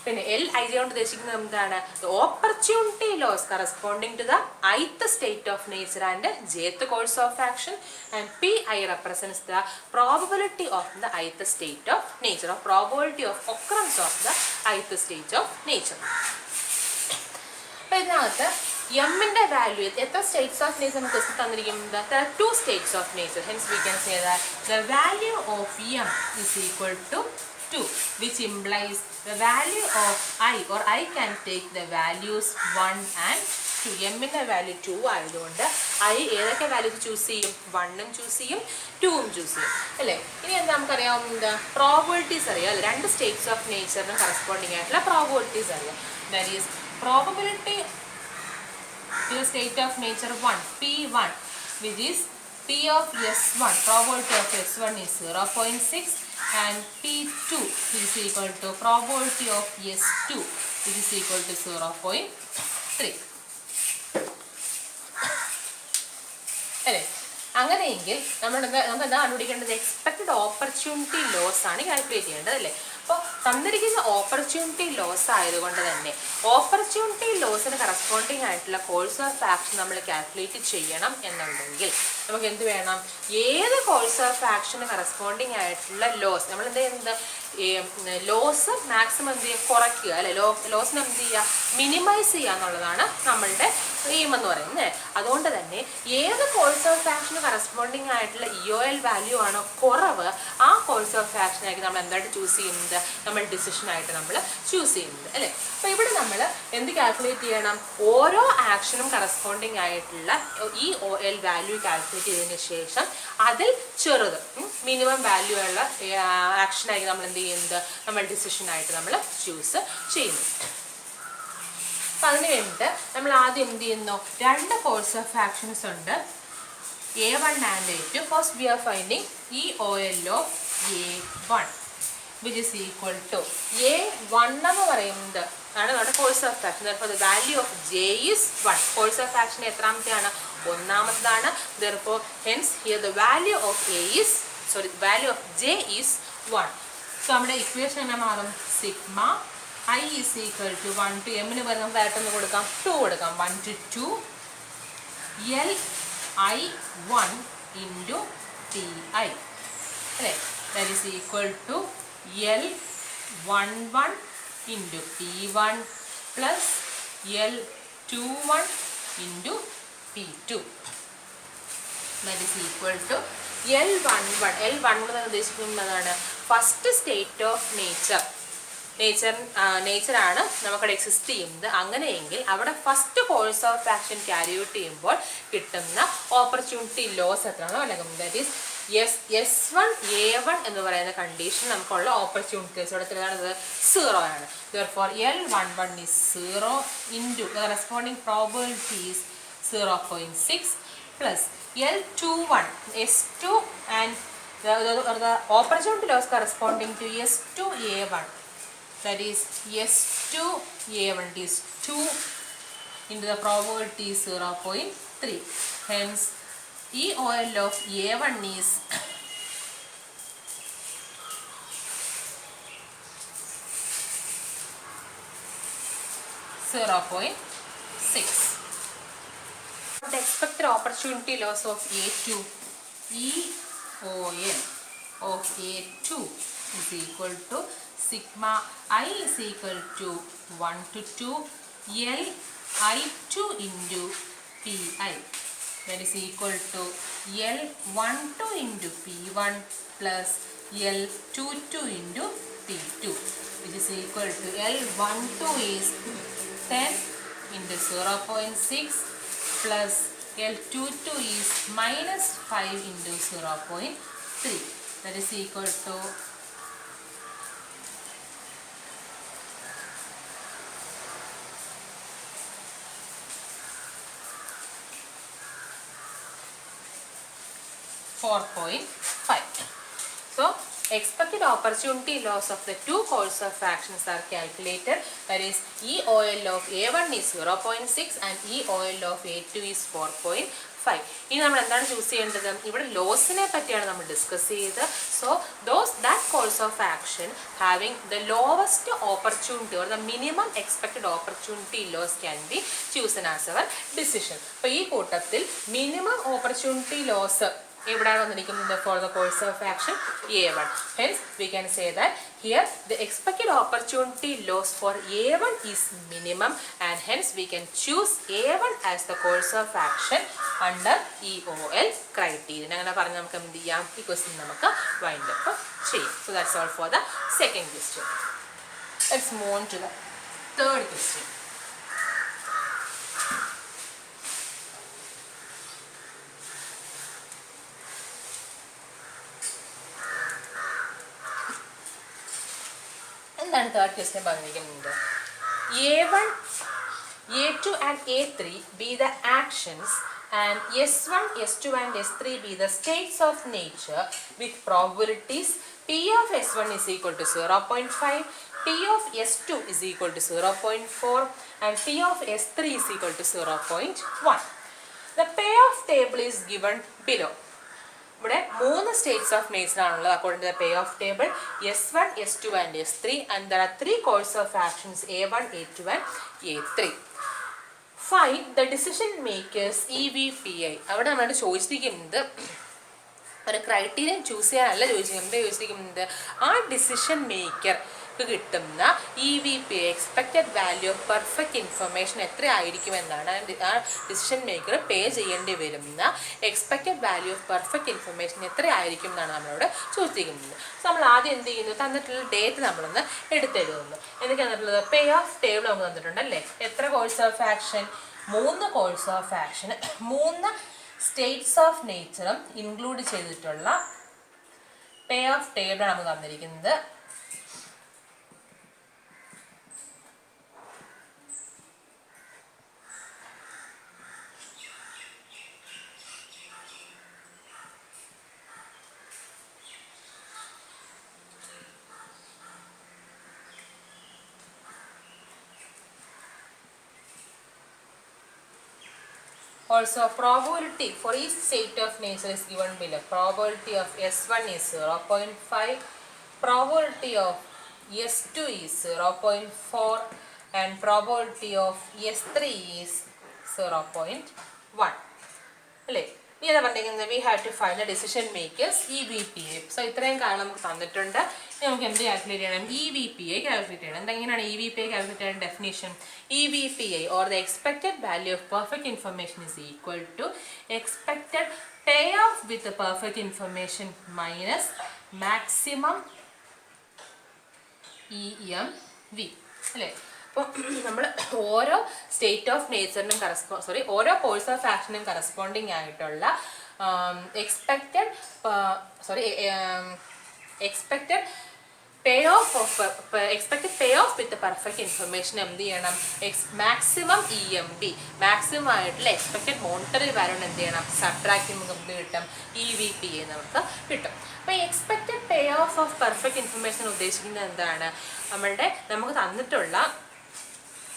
പിന്നെ Lij കൊണ്ട് ഉദ്ദേശിക്കുന്നത് എന്താണ്? Opportunity loss corresponding to the ith state of nature and jth course of action, and Pi represents the probability of the ith state of nature, or probability of occurrence of the ith state of nature. അപ്പോൾ ഇതിനകത്ത് എമ്മിൻ്റെ value എത്ര states of nature നമുക്ക് തന്നിരിക്കുന്നത്? There are 2 states of nature. Hence we can say that the value of m is equal to 2, which implies the value of I, or I can take the values 1 and 2. എമ്മിൻ്റെ value 2 ആയതുകൊണ്ട് I ഏതൊക്കെ values choose ചെയ്യും? 1ഉം choose ചെയ്യും, 2ഉം choose ചെയ്യും, അല്ലേ? ഇനി എന്താ നമുക്കറിയാവുന്നത്? Probabilities അറിയാം, അല്ലേ? 2 സ്റ്റേറ്റ്സ് ഓഫ് നേച്ചറിനും കറസ്പോണ്ടിങ് ആയിട്ടുള്ള പ്രോബിലിറ്റീസ് അറിയാം. That is probability to the state of nature 1, P1, which is P of S1, probability of S1 is 0.6, and P2 is equal to probability of S2, which is equal to 0.3. അല്ലേ? അങ്ങനെയെങ്കിൽ നമുക്ക് എന്താ കണ്ടുപിടിക്കേണ്ടത്? Expected opportunity loss ആണ് calculate ചെയ്യേണ്ടത്, അല്ലേ? അപ്പോൾ തന്നിരിക്കുന്ന ഓപ്പർച്യൂണിറ്റി ലോസ് ആയതുകൊണ്ട് തന്നെ ഓപ്പർച്യൂണിറ്റി ലോസിന് കറസ്പോണ്ടിങ് ആയിട്ടുള്ള കോഴ്സ് ഓഫ് ആക്ഷൻ നമ്മൾ കാൽക്കുലേറ്റ് ചെയ്യണം എന്നുണ്ടെങ്കിൽ നമുക്ക് എന്ത് വേണം? ഏത് കോഴ്സ് ഓഫ് ആക്ഷന് കറസ്പോണ്ടിങ് ആയിട്ടുള്ള ലോസ് നമ്മൾ എന്ത് ചെയ്യുന്നത്? ലോസ് മാക്സിമം എന്ത് ചെയ്യുക? കുറയ്ക്കുക, അല്ലെ? ലോസിന് എന്ത് ചെയ്യുക? മിനിമൈസ് ചെയ്യുക എന്നുള്ളതാണ് നമ്മളുടെ എയിം എന്ന് പറയുന്നത്. അതുകൊണ്ട് തന്നെ ഏത് കോഴ്സ് ഓഫ് ആക്ഷന് കറസ്പോണ്ടിങ് ആയിട്ടുള്ള EOL വാല്യൂ ആണോ കുറവ്, ആ കോഴ്സ് ഓഫ് ആക്ഷനായിരിക്കും നമ്മൾ എന്തായിട്ട് ചൂസ് ചെയ്യുന്നത്? നമ്മൾ ഡിസിഷനായിട്ട് നമ്മൾ ചൂസ് ചെയ്യുന്നത്, അല്ലേ? അപ്പോൾ ഇവിടെ നമ്മൾ എന്ത് കാൽക്കുലേറ്റ് ചെയ്യണം? ഓരോ ആക്ഷനും കറസ്പോണ്ടിങ് ആയിട്ടുള്ള EOL വാല്യൂ കാൽക്കുലേറ്റ് ചെയ്തതിന് ശേഷം അതിൽ ചെറുത് മിനിമം വാല്യൂ ഉള്ള ആക്ഷനായിരിക്കും നമ്മൾ എന്ത് ചെയ്യുന്നത്? നമ്മൾ ഡിസിഷനായിട്ട് നമ്മൾ ചൂസ് ചെയ്യുന്നു. അപ്പം അതിന് വേണ്ടിയിട്ട് നമ്മൾ ആദ്യം എന്ത് ചെയ്യുന്നു? 2 കോഴ്സ് ഓഫ് ആക്ഷൻസ് ഉണ്ട്, A1 and A2. First we are finding EOL of A1, which is equal to A1 എന്ന് പറയുന്നത് ആണ് നമ്മുടെ course of action. therefore the value of J is 1. Course of action എത്രാമത്തെയാണ്? ഒന്നാമത്തേതാണ്. therefore hence here the value of value of J is 1. so നമ്മുടെ equation എങ്ങനെ മാറും? Sigma I is equal to 1 to m ന് പകരം നമുക്ക് direct കൊടുക്കാം 2 കൊടുക്കാം. 1 to 2 Li1 into Ti, അല്ലേ? that is equal to L11 into P1 plus L21 into P2, that is equal to L11 എന്ന് ഉദ്ദേശിക്കുന്നതാണ് ഫസ്റ്റ് സ്റ്റേറ്റ് ഓഫ് നേച്ചറാണ് നമുക്കവിടെ exist ചെയ്യുന്നത്. അങ്ങനെയെങ്കിൽ അവിടെ first course of action carry out ചെയ്യുമ്പോൾ കിട്ടുന്ന ഓപ്പർച്യൂണിറ്റി ലോസ് എത്രയാണോ അല്ലെങ്കിൽ ദാറ്റ് ഈസ് S1 A1 എന്ന് പറയുന്ന കണ്ടീഷൻ നമുക്കുള്ള ഓപ്പർച്യൂണിറ്റീസ് ഇവിടെ എത്രയാണത്? 0 ആണ്. therefore L11 is 0 into the corresponding probability is 0.6 plus L21 S2 and the opportunity loss corresponding to S2 A1, that is S2 A1 is 2 into the probability is 0.3. hence EOL of A1 is 0.6. The expected opportunity loss of A2, EOL of A2 is equal to sigma I is equal to 1 to 2 Li2 into Pi, that is equal to L12 into P1 plus L22 into P2, which is equal to L12 is 10 into 0.6 plus L22 is minus 5 into 0.3. That is equal to 4.5. So expected opportunity loss of the two course of actions are calculated. That is EOL of A1 is 0.6 and EOL of A2 is 4.5. ഇനി നമ്മൾ എന്താണ് choose ചെയ്യേണ്ടത്? ഇവിടെ ലോസിനെ പറ്റിയാണ് നമ്മൾ discuss ചെയ്തത്. So that course of action having the lowest opportunity or the minimum expected opportunity loss can be chosen as our decision. അപ്പോൾ ഈ കൂട്ടത്തിൽ minimum opportunity loss എവിടെയാണ് വന്നിരിക്കുന്നത് for the course of action A1. Hence we can say that here the expected opportunity loss for A1 is minimum and hence we can choose A1 as the course of action under EOL criteria. അങ്ങനെ പറഞ്ഞ് നമുക്ക് എന്ത് ചെയ്യാം? ഈ question നമുക്ക് wind up ചെയ്യാം. So that's all for the second question. Let's move on to the third question. എന്താണ് third question പറഞ്ഞിരിക്കുന്നത്? A1, A2 and A3 be the actions and S1, S2 and S3 be the states of nature with probabilities P of S1 is equal to 0.5, P of S2 is equal to 0.4 and P of S3 is equal to 0.1. The payoff table is given below. ഇവിടെ 3 states of nature ആണുള്ളത് according to the pay off table S1, S2 and S3 and there are 3 course of actions A1, A2 and A3. Find the decision makers EVPI. അവിടെ നമ്മളോട് ചോദിച്ചിരിക്കുന്നത് ഒരു criterion choose ചെയ്യാനല്ല ചോദിച്ചിരിക്കുന്നത് ആ decision maker കിട്ടുന്ന EVPI expected value of perfect information എത്ര ആയിരിക്കുമെന്നാണ് ആ decision maker പേ ചെയ്യേണ്ടി വരുന്ന expected value of perfect information എത്ര ആയിരിക്കും എന്നാണ് നമ്മളോട് ചോദിച്ചിരിക്കുന്നത്. സോ നമ്മൾ ആദ്യം എന്ത് ചെയ്യുന്നു? തന്നിട്ടുള്ള ഡേറ്റ് നമ്മളൊന്ന് എടുത്തെഴുതുന്നു. എന്തൊക്കെ തന്നിട്ടുള്ളത്? പേ ഓഫ് ടേബിൾ നമുക്ക് തന്നിട്ടുണ്ട് അല്ലേ? എത്ര course of action? 3 course of action, 3 states of നേച്ചറും ഇൻക്ലൂഡ് ചെയ്തിട്ടുള്ള പേ ഓഫ് ടേബിൾ നമുക്ക് തന്നിരിക്കുന്നത്. Also, probability for each state of nature is given below. Probability of S1 is 0.5, probability of S2 is 0.4 and probability of S3 is 0.1. അല്ലേ? ഇനി എന്താ പറഞ്ഞിരിക്കുന്നത്? We have to find the decision makers EVPI. So ഇത്രയും കാരണം നമുക്ക് തന്നിട്ടുണ്ട്. നമുക്ക് എന്ത് കാൽക്കുലേറ്റ് ചെയ്യണം? EVPI കാൽക്കുലേറ്റ് ചെയ്യണം. എന്തെങ്ങനെയാണ് EVPI കാൽക്കുലേറ്റ് ചെയ്യുന്ന definition? EVPI or the expected value of perfect information is equal to expected payoff with the perfect information minus maximum EMV. അല്ലേ? അപ്പോൾ നമ്മൾ ഓരോ സ്റ്റേറ്റ് ഓഫ് നേച്ചറിനും ഓരോ കോഴ്സ് ഓഫ് ആക്ഷനും കറസ്പോണ്ടിങ് ആയിട്ടുള്ള expected pay off with perfect information എന്ത് ചെയ്യണം? Maximum EMB maximum ആയിട്ടുള്ള എക്സ്പെക്റ്റഡ് മോണിറ്ററി വാല്യൂ എന്ത് ചെയ്യണം? സബ്ട്രാക്ട് ചെയ്യുമ്പോൾ നമുക്ക് കിട്ടും EVPI നമുക്ക് കിട്ടും. അപ്പോൾ expected pay of perfect information ഉദ്ദേശിക്കുന്നത് എന്താണ്? നമുക്ക് തന്നിട്ടുള്ള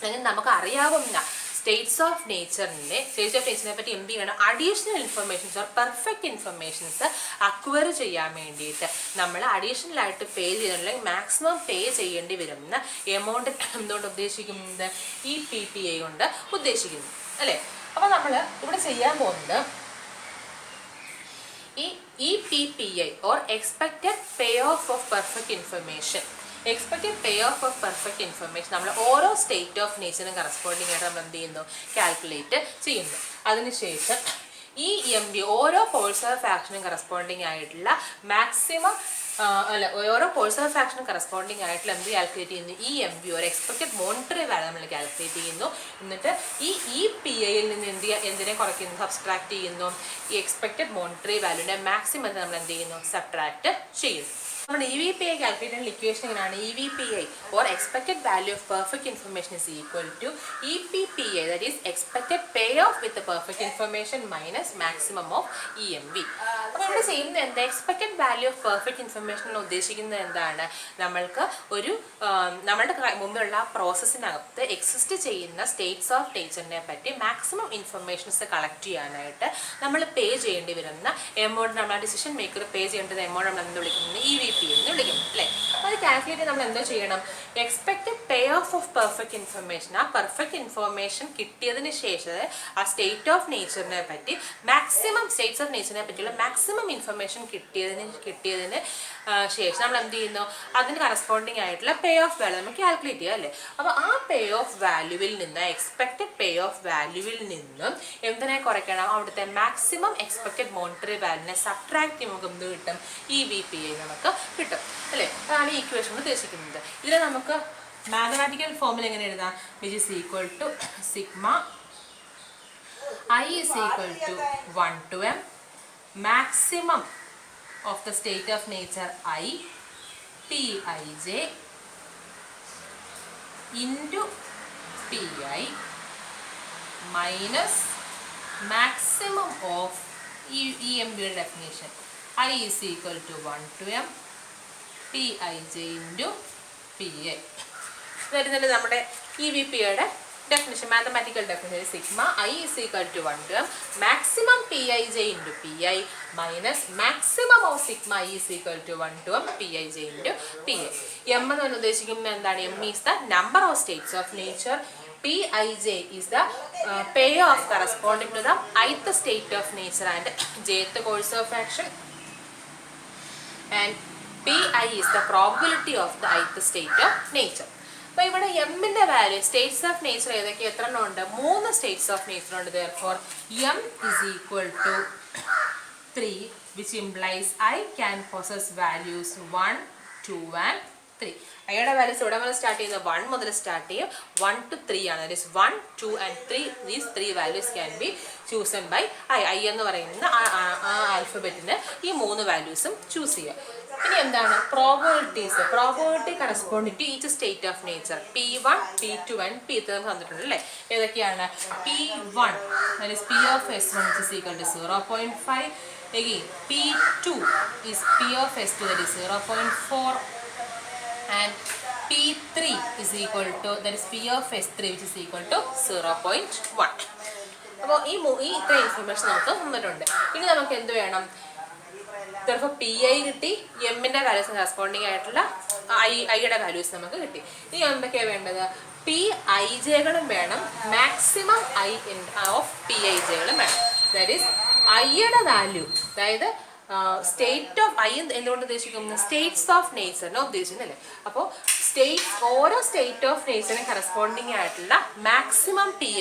അല്ലെങ്കിൽ നമുക്ക് അറിയാവുന്ന സ്റ്റേറ്റ്സ് ഓഫ് നേച്ചറിനെ പറ്റി എന്ത് ചെയ്യണം? Additional informations or perfect informations acquire ചെയ്യാൻ വേണ്ടിയിട്ട് നമ്മൾ അഡീഷണൽ ആയിട്ട് പേ ചെയ്തിട്ടുണ്ടെങ്കിൽ മാക്സിമം പേ ചെയ്യേണ്ടി വരുന്ന എമൗണ്ട് എന്തുകൊണ്ട് ഉദ്ദേശിക്കുന്നത്? ഈ PPI കൊണ്ട് ഉദ്ദേശിക്കുന്നു അല്ലേ? അപ്പോൾ നമ്മൾ ഇവിടെ ചെയ്യാൻ പോകുന്നത് ഈ PPI or expected pay of perfect information expected pay of perfect information നമ്മൾ ഓരോ സ്റ്റേറ്റ് ഓഫ് നേച്ചറിനും കറസ്പോണ്ടിങ് ആയിട്ട് നമ്മൾ എന്ത് ചെയ്യുന്നു? കാൽക്കുലേറ്റ് ചെയ്യുന്നു. അതിനുശേഷം ഈ EMV ഓരോ ഫോഴ്സ് ഓഫ് ആക്ഷനും കറസ്പോണ്ടിങ് ആയിട്ടുള്ള മാക്സിമം അല്ല ഓരോ ഫോഴ്സ് ഓഫ് ആക്ഷനും കറസ്പോണ്ടിങ് ആയിട്ടുള്ള എന്ത് കാൽക്കുലേറ്റ് ചെയ്യുന്നു? EMV ഒരു എക്സ്പെക്റ്റഡ് മോണിറ്ററി വാല്യൂ നമ്മൾ കാൽക്കുലേറ്റ് ചെയ്യുന്നു. എന്നിട്ട് ഈ PIയിൽ നിന്ന് എന്തിനെ കുറയ്ക്കുന്നു? സബ്സ്ട്രാക്ട് ചെയ്യുന്നു. ഈ എക്സ്പെക്റ്റഡ് മോണിറ്ററി വാല്യൂന്റെ മാക്സിമം നമ്മൾ എന്ത് ചെയ്യുന്നു? സബ്ട്രാക്ട് ചെയ്യുന്നു. നമ്മൾ EVPI കാൽക്കുലേറ്റ് ചെയ്യുന്ന ഇക്വേഷൻ എങ്ങനെയാണ്? EVPI or expected value of perfect information is equal to EPPI, that is expected payoff with the perfect information minus maximum of EMV. അപ്പോൾ ഇവിടെ ചെയ്യുന്നത് എന്താ? Expected value of perfect information ഉദ്ദേശിക്കുന്നത് എന്താണ്? നമ്മൾക്ക് ഒരു നമ്മളുടെ മുമ്പുള്ള പ്രോസസ്സിനകത്ത് എക്സിസ്റ്റ് ചെയ്യുന്ന സ്റ്റേറ്റ്സ് ഓഫ് നേച്ചറിനെ പറ്റി മാക്സിമം ഇൻഫർമേഷൻസ് കളക്ട് ചെയ്യാനായിട്ട് നമ്മൾ പേ ചെയ്യേണ്ടി വരുന്ന എമൗണ്ട്, നമ്മൾ ഡിസിഷൻ മേക്കർ പേ ചെയ്യേണ്ടത് എമൗണ്ട് നമ്മൾ എന്ത് വിളിക്കുന്നത്? EVPI എന്ന് വിളിക്കും അല്ലേ? അത് കാൽക്കുലേറ്റ് നമ്മൾ എന്തോ ചെയ്യണം? Expected pay of perfect information, ആ പെർഫെക്റ്റ് ഇൻഫർമേഷൻ കിട്ടിയതിന് ശേഷം ആ സ്റ്റേറ്റ് ഓഫ് നേച്ചറിനെ പറ്റി മാക്സിമം സ്റ്റേറ്റ്സ് ഓഫ് നേച്ചറിനെ പറ്റിയുള്ള മാക്സിമം ഇൻഫർമേഷൻ കിട്ടിയതിന് ശേഷം നമ്മൾ എന്ത് ചെയ്യുന്നു? അതിന് കറസ്പോണ്ടിങ് ആയിട്ടുള്ള പേ ഓഫ് വാല്യൂ നമുക്ക് കാൽക്കുലേറ്റ് ചെയ്യാം അല്ലേ? അപ്പോൾ ആ പേ ഓഫ് വാല്യൂവിൽ നിന്ന്, എക്സ്പെക്റ്റഡ് പേ ഓഫ് വാല്യൂവിൽ നിന്നും എന്തിനെ കുറയ്ക്കണം? അവിടുത്തെ മാക്സിമം എക്സ്പെക്റ്റഡ് മോണിറ്ററി വാല്യൂവിനെ സബ്ട്രാക്ട് ചെയ്യുമ്പോൾ എന്ത് കിട്ടും? EVPI നമുക്ക് കിട്ടും അല്ലേ? അതാണ് ഈ ഇക്വേഷൻ ഉദ്ദേശിക്കുന്നത്. ഇതിൽ നമുക്ക് മാത്തമാറ്റിക്കൽ ഫോമിൽ എങ്ങനെ എഴുതാം? Which is equal to sigma I is equal to 1 to m maximum of the state of nature I Pij into Pi minus maximum of EMB definition. I is equal to 1 to m Pij into Pi. വരുന്നത് നമ്മുടെ EVPയുടെ definition, mathematical definition. Sigma I is equal to 1 to m maximum Pij into Pi minus maximum of sigma I is equal to 1 to m Pij into Pi. M എന്ന് ഉദ്ദേശിക്കുന്നത് എന്താണ്? M is the number of states of nature. Pij is the payoff corresponding to the ith state of nature and jth course of action, and Pi is the probability of the ith state of nature. അപ്പോൾ ഇവിടെ എമ്മിൻ്റെ value, States of nature ഏതൊക്കെ എത്ര എണ്ണം ഉണ്ട്? 3 states of nature ഉണ്ട്. therefore m is equal to 3, which implies I can possess values 1, 2 and 3. അയ്യുടെ values ഇവിടെ മുതൽ സ്റ്റാർട്ട് ചെയ്യുന്നത് 1 മുതൽ സ്റ്റാർട്ട് ചെയ്യും. 1 to 3 ആണ്. that is 1, 2 and 3. these 3 values can be chosen by I എന്ന് പറയുന്ന ആ ആൽഫബറ്റിന് ഈ 3 വാല്യൂസും ചൂസ് ചെയ്യുക. ഇനി എന്താണ്? Probability corresponding to each state of nature. P1, P2 and P3 തന്നിട്ടുണ്ട് അല്ലേ? ഏതൊക്കെയാണ്? P1 that is P of S1 which is equal to 0.5. again P2 is P of S2 that is 0.4 and P3 is equal to, that is P of S3 which is equal to 0.1. അപ്പോൾ ഈ ഇത്ര information നമുക്ക് തന്നിട്ടുണ്ട്. ഇനി നമുക്ക് എന്ത് വേണം? therefore Pi കിട്ടി, എമ്മിൻ്റെ വാല്യൂസ് കറസ്പോണ്ടിങ് ആയിട്ടുള്ള ഐയുടെ വാല്യൂസ് നമുക്ക് കിട്ടി. ഇനി എന്തൊക്കെയാണ് വേണ്ടത്? Pijകളും വേണം, മാക്സിമം I ഓഫ് Pijകളും വേണം. ദാറ്റ് ഈസ് ഐയുടെ വാല്യൂ, അതായത് സ്റ്റേറ്റ് ഓഫ് ഐ എന്തുകൊണ്ട് ഉദ്ദേശിക്കുന്നു? സ്റ്റേറ്റ്സ് ഓഫ് നേച്ചറിനെ ഉദ്ദേശിക്കുന്നല്ലേ? അപ്പോൾ ഓരോ സ്റ്റേറ്റ് ഓഫ് നേച്ചറിന് കറസ്പോണ്ടിങ് ആയിട്ടുള്ള മാക്സിമം Pij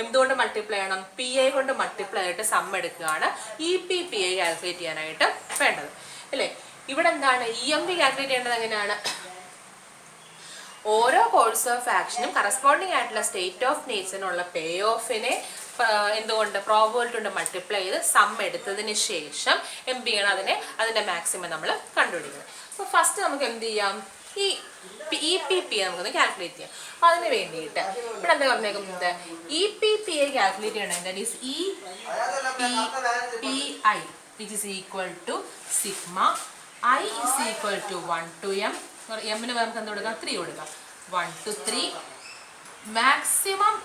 എന്തുകൊണ്ട് മൾട്ടിപ്ലൈ ചെയ്യണം? Pi കൊണ്ട് മൾട്ടിപ്ലൈ ആയിട്ട് സം എടുക്കുകയാണ് EPPI കാൽക്കുലേറ്റ് ചെയ്യാനായിട്ട് വേണ്ടത് അല്ലേ? ഇവിടെ എന്താണ്? EMV കാൽക്കുലേറ്റ് ചെയ്യേണ്ടത് എങ്ങനെയാണ്? ഓരോ കോഴ്സ് ഓഫ് ആക്ഷനും കറസ്പോണ്ടിങ് ആയിട്ടുള്ള സ്റ്റേറ്റ് ഓഫ് നേച്ചറിനുള്ള പേ ഓഫിനെ എന്തുകൊണ്ട് പ്രോബബിലിറ്റി കൊണ്ട് മൾട്ടിപ്ലൈ ചെയ്ത് സം എടുത്തതിന് ശേഷം എന്ത് ചെയ്യണം? അതിൻ്റെ മാക്സിമം നമ്മൾ കണ്ടുപിടിക്കണം. അപ്പോൾ ഫസ്റ്റ് നമുക്ക് എന്ത് ചെയ്യാം? ഈ EPPI നമുക്കൊന്ന് കാൽക്കുലേറ്റ് ചെയ്യാം. അപ്പോൾ അതിന് വേണ്ടിയിട്ട് ഇവിടെ എന്താ പറഞ്ഞേക്കുന്നത്? EPPI കാൽക്കുലേറ്റ് ചെയ്യണം. That is EPPI which is equal to sigma I is equal to 1 to m. എമ്മിന് നമുക്ക് എന്ത് കൊടുക്കാം? 3 കൊടുക്കാം. 1 to 3 maximum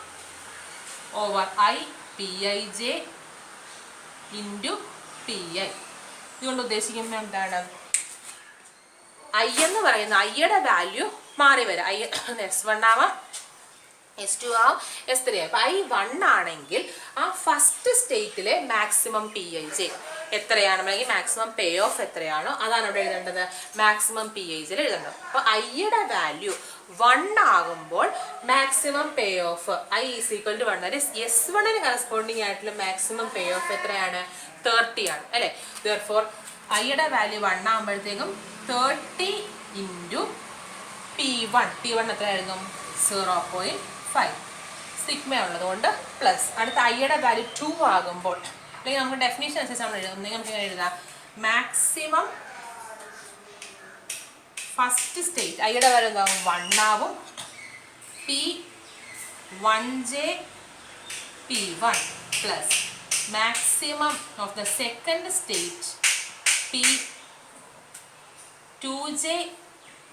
over I Pij into Pi. ഇതുകൊണ്ട് ഉദ്ദേശിക്കുന്നത് എന്താണ്? ഐ എന്ന് പറയുന്ന ഐയുടെ വാല്യൂ മാറി വരാം. S1 ആവാം, S2 ആവാം, S3 ആവാം. അപ്പോൾ I1 ആണെങ്കിൽ ആ ഫസ്റ്റ് സ്റ്റേറ്റിലെ മാക്സിമം Pij, എത്രയാണ് അല്ലെങ്കിൽ മാക്സിമം പേ ഓഫ് എത്രയാണോ അതാണ് ഇവിടെ എഴുതേണ്ടത്, മാക്സിമം പി ഏജിൽ എഴുതേണ്ടത്. അപ്പോൾ ഐയുടെ വാല്യൂ 1 ആകുമ്പോൾ maximum pay off I is equal to 1. അതായത് S1 കറസ്പോണ്ടിങ് ആയിട്ടുള്ള മാക്സിമം പേ ഓഫ് എത്രയാണ്, 30 ആണ് അല്ലേ. ദെയർഫോർ ഐയുടെ വാല്യൂ 1 ആകുമ്പോഴത്തേക്കും 30 ഇൻറ്റു P1 എത്രയായിരുന്നു, 0.5 സിഗ്മ ഉള്ളതുകൊണ്ട് പ്ലസ്. അടുത്ത ഐയുടെ വാല്യൂ 2 ആകുമ്പോൾ അല്ലെങ്കിൽ നമുക്ക് ഡെഫിനേഷൻ അനുസരിച്ച് നമ്മൾ എഴുതും, നമുക്ക് എഴുതാം മാക്സിമം ഫസ്റ്റ് സ്റ്റേറ്റ് ഐയുടെ വാല്യൂ എന്താകും, 1 ആവും. P1j P1 plus maximum of the second state P2j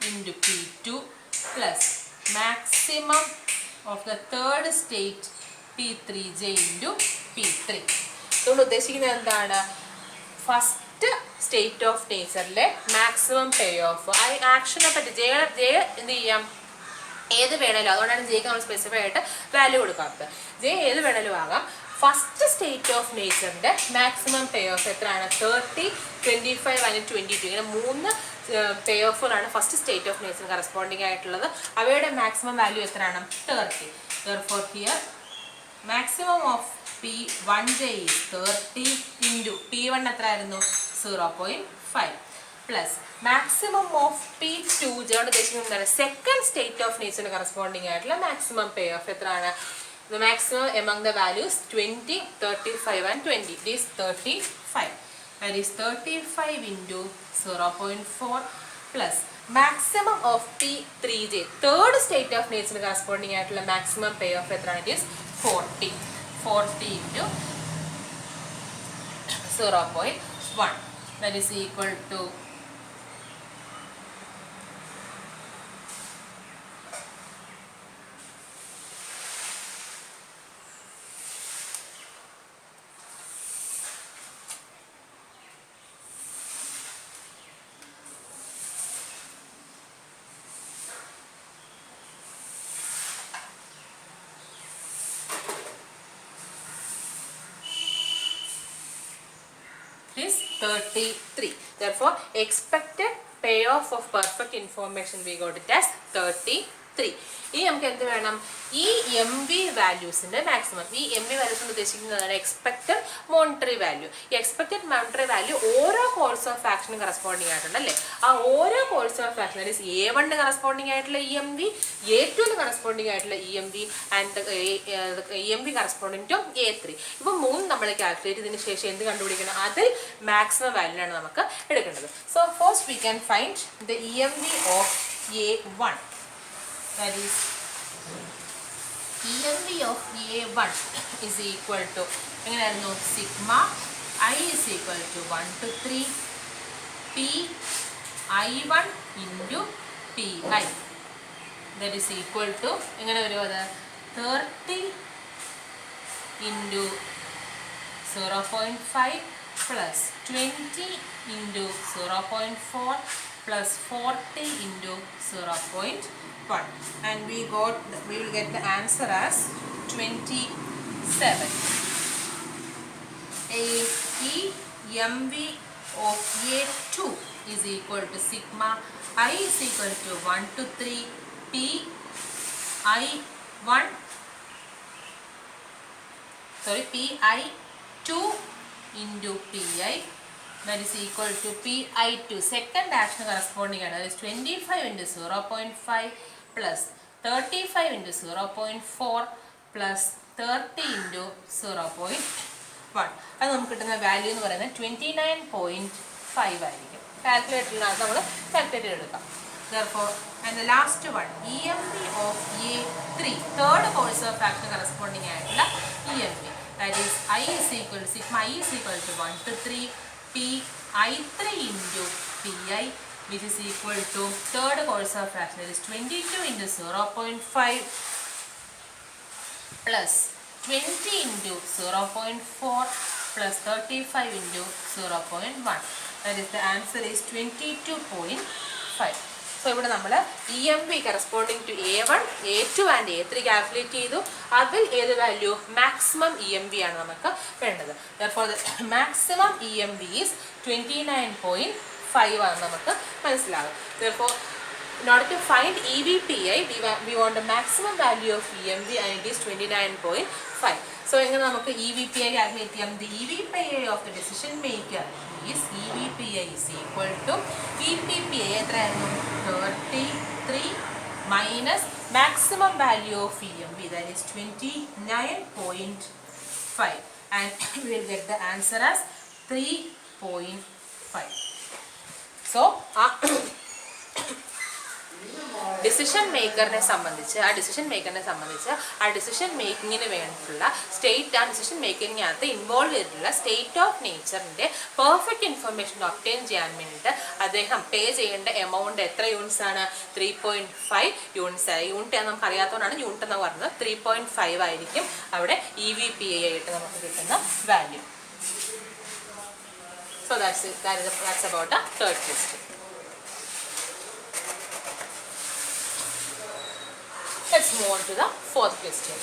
into P2 plus maximum of the third state P3j into P3. അതുകൊണ്ട് ഉദ്ദേശിക്കുന്നത് എന്താണ്, ഫസ്റ്റ് സ്റ്റേറ്റ് ഓഫ് നേച്ചറിലെ മാക്സിമം പേ ഓഫ്. ആക്ഷനെ പറ്റി ജെ എന്ത് ചെയ്യാം, ഏത് വേണേലും, അതുകൊണ്ടാണ് ജെക്ക് നമ്മൾ സ്പെസിഫൈ ആയിട്ട് വാല്യൂ കൊടുക്കാത്തത്. ജെ ഏത് വേണേലും ആകാം. ഫസ്റ്റ് സ്റ്റേറ്റ് ഓഫ് നേച്ചറിൻ്റെ മാക്സിമം പേ ഓഫ് എത്രയാണ്, 30, 25 and 22. ഇങ്ങനെ 3 പേ ഓഫുകളാണ് first state of nature corresponding ആയിട്ടുള്ളത്. അവയുടെ മാക്സിമം വാല്യൂ എത്രയാണ്, 30. Therefore here maximum of P1j is 30 into P1 എത്രയായിരുന്നു, 0.5 പ്ലസ് മാക്സിമം ഓഫ് P2j കൊണ്ട് ഉദ്ദേശിക്കുന്നത് സെക്കൻഡ് സ്റ്റേറ്റ് ഓഫ് നേച്ചറിന് കറസ്പോണ്ടിങ് ആയിട്ടുള്ള മാക്സിമം പേ ഓഫ് എത്രയാണ്. The maximum among the values 20, 35 and 20. It is 35. That is 35 into 0.4 plus maximum of P3j. Third state of nature corresponding to the maximum payoff it is 40. 40 into 0.1. That is equal to is 33. Therefore, expected payoff of perfect information we got it as 33. ഇനി നമുക്ക് എന്ത് വേണം, ഈ M V വാല്യൂസിൻ്റെ maximum. ഈ M V values എന്ന് ഉദ്ദേശിക്കുന്നതാണ് expected monetary value. ഈ expected monetary value ഓരോ course of ആക്ഷനും കറസ്പോണ്ടിങ് ആയിട്ടുണ്ട് അല്ലേ. ആ ഓരോ കോഴ്സ് ഓഫ് ആക്ഷൻ അതായത് A1 കറസ്പോണ്ടിങ് ആയിട്ടുള്ള E M V, A2 corresponding ആയിട്ടുള്ള E M V and E M V corresponding to A3. ഇപ്പം 3 നമ്മൾ കാൽക്കുലേറ്റ് ചെയ്തതിന് ശേഷം എന്ത് കണ്ടുപിടിക്കണം, അതിൽ മാക്സിമം വാല്യൂയാണ് നമുക്ക് എടുക്കേണ്ടത്. So first we can find the E M V of A1. That is EMV of A1 is equal to എങ്ങനെയായിരുന്നു, sigma I is equal to 1 to 3 Pi1 into Pi. That is equal to എങ്ങനെ വരും അത്, 30 into 0.5 plus 20 into 0.4 plus 40 into 0.1 and we will get the answer as 27. EMV of A2 is equal to sigma I is equal to 1 to 3 Pi2 into Pi. That is equal to Pi2. Second action corresponding that is 25 into 0.5 plus 35 into 0.4 plus 30 into 0.1. അത് നമുക്ക് കിട്ടുന്ന value എന്ന് പറയുന്നത് 29.5 ആയിരിക്കും. കാൽക്കുലേറ്ററിനകത്ത് നമ്മൾ calculate ചെയ്തെടുക്കാം. Therefore, and the last one, EMV of A3, third course of action corresponding ആയിട്ടുള്ള EMV. That is I is equal to sigma I is equal to 1 to 3 Pi3 into Pi, which is equal to third course of action, that is 22 into 0.5 plus 20 into 0.4 plus 35 into 0.1. That is the answer is 22.5. സോ ഇവിടെ നമ്മൾ EMV corresponding to A1, A2 and A3 calculate ചെയ്തു. അതിൽ ഏത് value? Maximum EMV ആണ് നമുക്ക് വേണ്ടത്. therefore the maximum EMV is 29.5 ആണ് നമുക്ക് മനസ്സിലാകും. therefore in order to find EVPI, we want the maximum value of EMV and it is 29.5. So എങ്ങനെ നമുക്ക് EVPI കാൽക്കുലേറ്റ് ചെയ്യാം? The EVPI of the decision maker is EVPI is equal to EPPI എത്രയായിരുന്നു? 33 minus maximum value of EMV, that is 29.5, and we will get the answer as 3.5. So decision മേക്കറിനെ സംബന്ധിച്ച് ആ decision മേക്കിങ്ങിന് വേണ്ടിയിട്ടുള്ള state ആ decision മേക്കിങ്ങിനകത്ത് involve ചെയ്തിട്ടുള്ള state of നേച്ചറിൻ്റെ പെർഫെക്റ്റ് ഇൻഫർമേഷൻ ഒബ്റ്റെയിൻ ചെയ്യാൻ വേണ്ടിയിട്ട് അദ്ദേഹം പേ ചെയ്യേണ്ട എമൗണ്ട് എത്ര യൂണിറ്റ്സ് ആണ്? 3.5 യൂണിറ്റ്സ്. യൂണിറ്റ് നമുക്ക് അറിയാത്തതുകൊണ്ടാണ് യൂണിറ്റ് എന്ന് പറഞ്ഞത്. 3.5 ആയിരിക്കും അവിടെ EVPI ആയിട്ട് നമുക്ക് കിട്ടുന്ന value. So that's about the third question. Let's move on to the fourth question.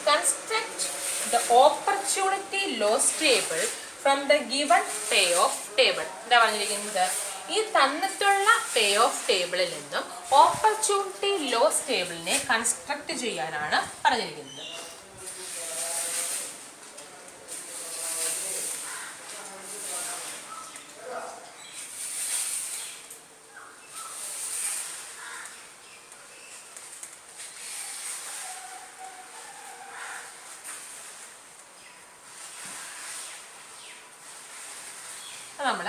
Construct the opportunity loss table from the given payoff table. എന്താ പറഞ്ഞിരിക്കുന്നത്? ഈ തന്നിട്ടുള്ള പേ ഓഫ് ടേബിളിൽ നിന്നും ഓപ്പർച്യൂണിറ്റി ലോസ് ടേബിളിനെ കൺസ്ട്രക്ട് ചെയ്യാനാണ് പറഞ്ഞിരിക്കുന്നത്. നമ്മൾ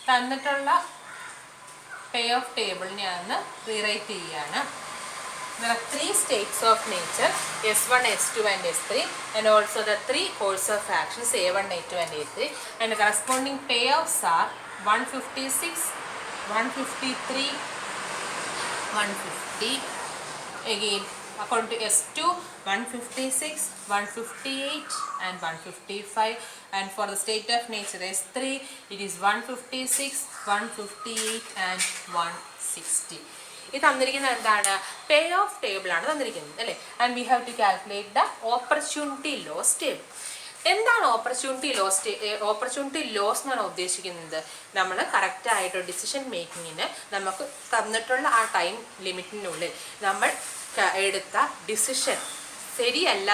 തന്നിട്ടുള്ള പേ ഓഫ് ടേബിളിനെയാണ് റീറൈറ്റ് ചെയ്യുകയാണ്. There are 3 states of nature, S1, S2 and S3, and also the 3 course of actions A1, A2 and A3, and the corresponding payoffs are 156, 153, 150. Again, according to S2, 156, 158 and 155, and for the state of nature S3, it is 156, 158 and 160. ഇത് തന്നിരിക്കുന്നത് എന്താണ്? Pay off table ആണ് തന്നിരിക്കുന്നത് അല്ലേ? And we have to calculate the opportunity loss table. എന്താണ് opportunity loss എന്നാണ് ഉദ്ദേശിക്കുന്നത്? നമ്മൾ കറക്റ്റായിട്ട് ഡിസിഷൻ മേക്കിങ്ങിന് നമുക്ക് തന്നിട്ടുള്ള ആ ടൈം ലിമിറ്റിനുള്ളിൽ നമ്മൾ എടുത്ത ഡിസിഷൻ ശരിയല്ല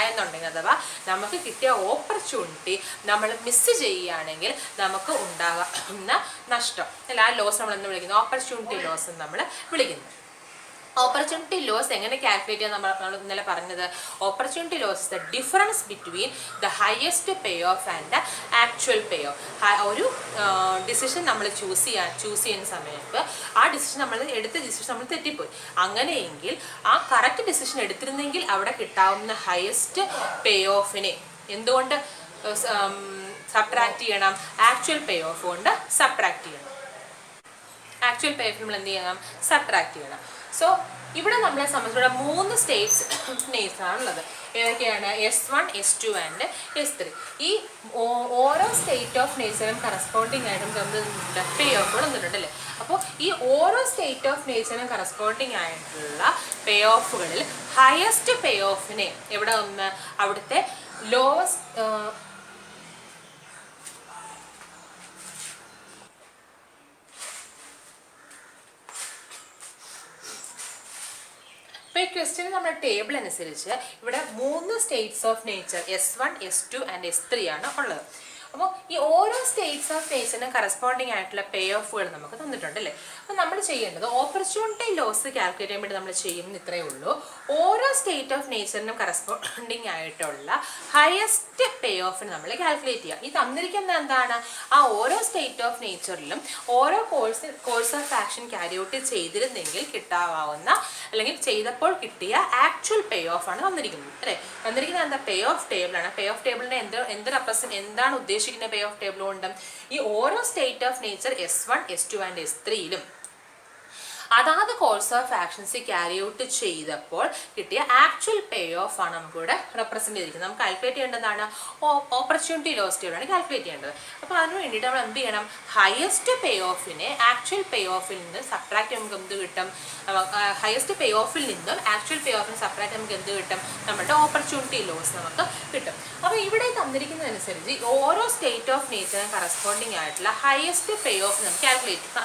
എന്നുണ്ടെങ്കിൽ, അഥവാ നമുക്ക് കിട്ടിയ ഓപ്പർച്യൂണിറ്റി നമ്മൾ മിസ് ചെയ്യുകയാണെങ്കിൽ നമുക്ക് ഉണ്ടാകുന്ന നഷ്ടം അല്ല, ആ ലോസ് നമ്മൾ എന്ന് വിളിക്കുന്നത് ഓപ്പർച്യൂണിറ്റി ലോസ് എന്ന് നമ്മൾ വിളിക്കുന്നത്. ഓപ്പർച്യൂണിറ്റി ലോസ് എങ്ങനെ കാൽക്കുലേറ്റ് ചെയ്യാൻ നമ്മൾ ഇന്നലെ പറഞ്ഞത്? Opportunity loss is the difference between the highest pay off and the actual pay off. ഒരു ഡിസിഷൻ നമ്മൾ ചൂസ് ചെയ്യുന്ന സമയത്ത് ആ ഡിസിഷൻ എടുത്ത ഡിസിഷൻ നമ്മൾ തെറ്റിപ്പോയി. അങ്ങനെയെങ്കിൽ ആ കറക്റ്റ് ഡിസിഷൻ എടുത്തിരുന്നെങ്കിൽ അവിടെ കിട്ടാവുന്ന ഹയസ്റ്റ് പേ ഓഫിനെ എന്തുകൊണ്ട് സബ്ട്രാക്ട് ചെയ്യണം? ആക്ച്വൽ പേ ഓഫ് കൊണ്ട് സബ്ട്രാക്ട് ചെയ്യണം. ആക്ച്വൽ പേ ഓഫ് നമ്മൾ എന്ത് ചെയ്യണം? സബ്ട്രാക്ട് ചെയ്യണം. സോ ഇവിടെ നമ്മളെ സംബന്ധിച്ചുള്ള 3 സ്റ്റേറ്റ്സ് നേച്ചറാണുള്ളത്. ഏതൊക്കെയാണ്? S1, S2 and S3. ഈ ഓരോ സ്റ്റേറ്റ് ഓഫ് നേച്ചറും കറസ്പോണ്ടിങ് ആയിട്ടും പേ ഓഫുകൾ തന്നിട്ടുണ്ടല്ലേ? അപ്പോൾ ഈ ഓരോ സ്റ്റേറ്റ് ഓഫ് നേച്ചറും കറസ്പോണ്ടിങ് ആയിട്ടുള്ള പേ ഓഫുകളിൽ ഹയസ്റ്റ് പേ ഓഫിനെ എവിടെ ഒന്ന് അവിടുത്തെ ലോവസ്റ്റ് ഇപ്പോൾ ഈ ക്വസ്റ്റ്യൻ നമ്മുടെ ടേബിൾ അനുസരിച്ച് ഇവിടെ 3 states of nature S1, S2 and S3 ആണ് ഉള്ളത്. അപ്പോൾ ഈ ഓരോ സ്റ്റേറ്റ്സ് ഓഫ് നേച്ചറിനും കറസ്പോണ്ടിങ് ആയിട്ടുള്ള പേ ഓഫുകൾ നമുക്ക് തന്നിട്ടുണ്ട് അല്ലേ? അപ്പോൾ നമ്മൾ ചെയ്യേണ്ടത് ഓപ്പർച്യൂണിറ്റി ലോസ് കാൽക്കുലേറ്റ് ചെയ്യാൻ വേണ്ടി നമ്മൾ ചെയ്യുന്നത് ഇത്രയേ ഉള്ളൂ. ഓരോ സ്റ്റേറ്റ് ഓഫ് നേച്ചറിനും കറസ്പോണ്ടിങ് ആയിട്ടുള്ള ഹയസ്റ്റ് പേ ഓഫിന് നമ്മൾ കാൽക്കുലേറ്റ് ചെയ്യുക. ഈ തന്നിരിക്കുന്നത് എന്താണ്? ആ ഓരോ സ്റ്റേറ്റ് ഓഫ് നേച്ചറിലും ഓരോ course of action carry out ചെയ്തിരുന്നെങ്കിൽ കിട്ടാവുന്ന അല്ലെങ്കിൽ ചെയ്തപ്പോൾ കിട്ടിയ ആക്ച്വൽ പേ ഓഫ് ആണ് തന്നിരിക്കുന്നത് അല്ലേ? തന്നിരിക്കുന്നത് എന്താ? പേ ഓഫ് ടേബിളാണ്. പേ ഓഫ് ടേബിളിനെ എന്താണ് ഉദ്ദേശിക്കുന്ന പേ ഓഫ് ടേബിൾ കൊണ്ട്? ഈ ഓരോ state of nature S1, S2 and S3യിലും അതാത് course of actions carry out ചെയ്തപ്പോൾ കിട്ടിയ ആക്ച്വൽ പേ ഓഫ് ആണ് നമുക്കിവിടെ റെപ്രസെന്റ് ചെയ്തിരിക്കുന്നത്. നമുക്ക് കാൽക്കുലേറ്റ് ചെയ്യേണ്ടതാണ് ഓപ്പർച്യൂണിറ്റി ലോസ് ടേബിളാണ് കാൽക്കുലേറ്റ് ചെയ്യേണ്ടത്. അപ്പോൾ അതിന് വേണ്ടിയിട്ട് നമ്മൾ എന്ത് ചെയ്യണം, ഹയസ്റ്റ് പേ ഓഫിനെ ആക്ച്വൽ പേ ഓഫിൽ നിന്ന് സബ്ട്രാക്ട് നമുക്ക് എന്ത് കിട്ടും, ഹയസ്റ്റ് പേ ഓഫിൽ നിന്നും ആക്ച്വൽ പേ ഓഫിന് സബ്ട്രാക്ട് നമുക്ക് എന്ത് കിട്ടും, നമ്മുടെ ഓപ്പർച്യൂണിറ്റി ലോസ് നമുക്ക് കിട്ടും. അപ്പോൾ ഇവിടെ തന്നിരിക്കുന്നതനുസരിച്ച് ഓരോ സ്റ്റേറ്റ് ഓഫ് നേച്ചറിന് കറസ്പോണ്ടിങ് ആയിട്ടുള്ള ഹയസ്റ്റ് പേ ഓഫ് നമുക്ക്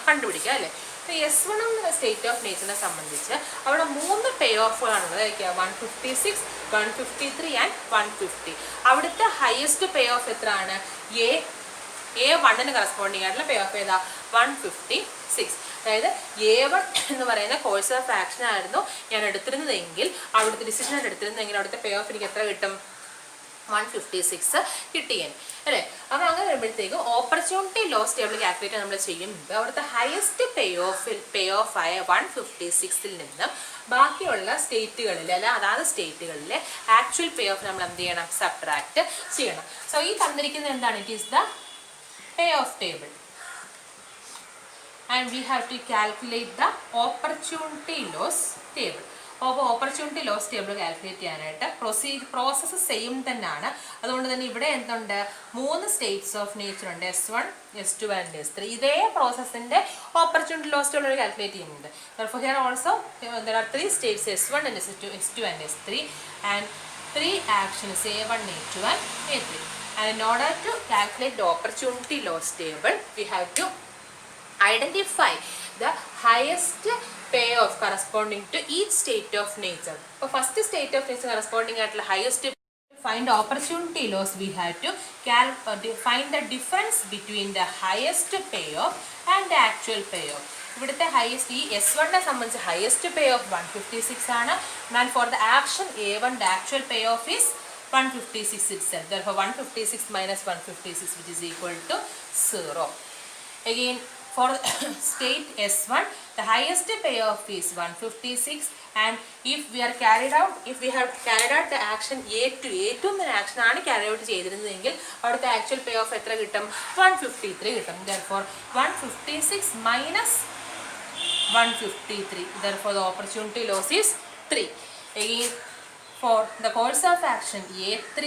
കണ്ടുപിടിക്കാം അല്ലേ. ഇപ്പോൾ S1 എന്ന സ്റ്റേറ്റ് ഓഫ് നേച്ചറിനെ സംബന്ധിച്ച് അവിടെ 3 പേ ഓഫുകളാണുള്ളത്. 156, 153 ആൻഡ് 150. അവിടുത്തെ ഹയസ്റ്റ് പേ ഓഫ് എത്രയാണ്, A1 കറസ്പോണ്ടിങ് ആയിട്ടുള്ള പേ ഓഫ് ഏതാ, 156. അതായത് A1 എന്ന് പറയുന്ന കോഴ്സ് ഓഫ് ആക്ഷൻ ആയിരുന്നു ഞാൻ എടുത്തിരുന്നതെങ്കിൽ, അവിടുത്തെ ഡിസിഷൻ എടുത്തിരുന്നതെങ്കിൽ അവിടുത്തെ പേ ഓഫ് എനിക്ക് എത്ര കിട്ടും, 156 കിട്ടിയേ അല്ലേ. അപ്പോൾ അങ്ങനെ വരുമ്പോഴത്തേക്കും ഓപ്പർച്യൂണിറ്റി ലോസ് ടേബിൾ കാൽക്കുലേറ്റ് നമ്മൾ ചെയ്യുമ്പോൾ അവിടുത്തെ ഹയസ്റ്റ് പേ ഓഫ് ആയ 156 നിന്നും ബാക്കിയുള്ള സ്റ്റേറ്റുകളിൽ അല്ല അതാത് സ്റ്റേറ്റുകളിലെ ആക്ച്വൽ പേ ഓഫ് നമ്മൾ എന്ത് ചെയ്യണം, സബ്ട്രാക്ട് ചെയ്യണം. സോ ഈ തന്നിരിക്കുന്നത് എന്താണ്, it is the pay off table and we have to calculate the opportunity loss table. അപ്പോൾ ഓപ്പർച്യൂണിറ്റി ലോസ് ടേബിൾ കാൽക്കുലേറ്റ് ചെയ്യാനായിട്ട് പ്രോസസ്സ് സെയിം തന്നെയാണ്. അതുകൊണ്ട് തന്നെ ഇവിടെ എന്തുണ്ട്, 3 സ്റ്റേറ്റ്സ് ഓഫ് നേച്ചർ ഉണ്ട്, S1, S2 ആൻഡ് S3. ഇതേ പ്രോസസ്സിൻ്റെ ഓപ്പർച്യൂണിറ്റി ലോസ് ടേബിൾ കാൽക്കുലേറ്റ് ചെയ്യുന്നുണ്ട്. Therefore here also there are 3 states, S1 and S2 and S3, and 3 actions, A1, A2 and A3. And in order to calculate the opportunity loss table, we have to identify the highest payoff corresponding to each state of nature. So first state of nature corresponding at the highest, find opportunity loss, we have to find the difference between the highest payoff and the actual payoff. ഇവിടുത്തെ highest ഈ S1 സംബന്ധിച്ച് highest pay of 156 ആണ്. And for the action A1 the actual payoff is 156 itself. Therefore 156 minus 156 which is equal to 0. Again for state S1 the highest payoff is 156, and if we have carried out the action A2 എന്ന action ആണ് carry out ചെയ്തിരുന്നതെങ്കിൽ അവിടുത്തെ actual pay of എത്ര കിട്ടും, 153 കിട്ടും. therefore 156 minus 153, therefore the opportunity loss is 3. Again for the course of action A3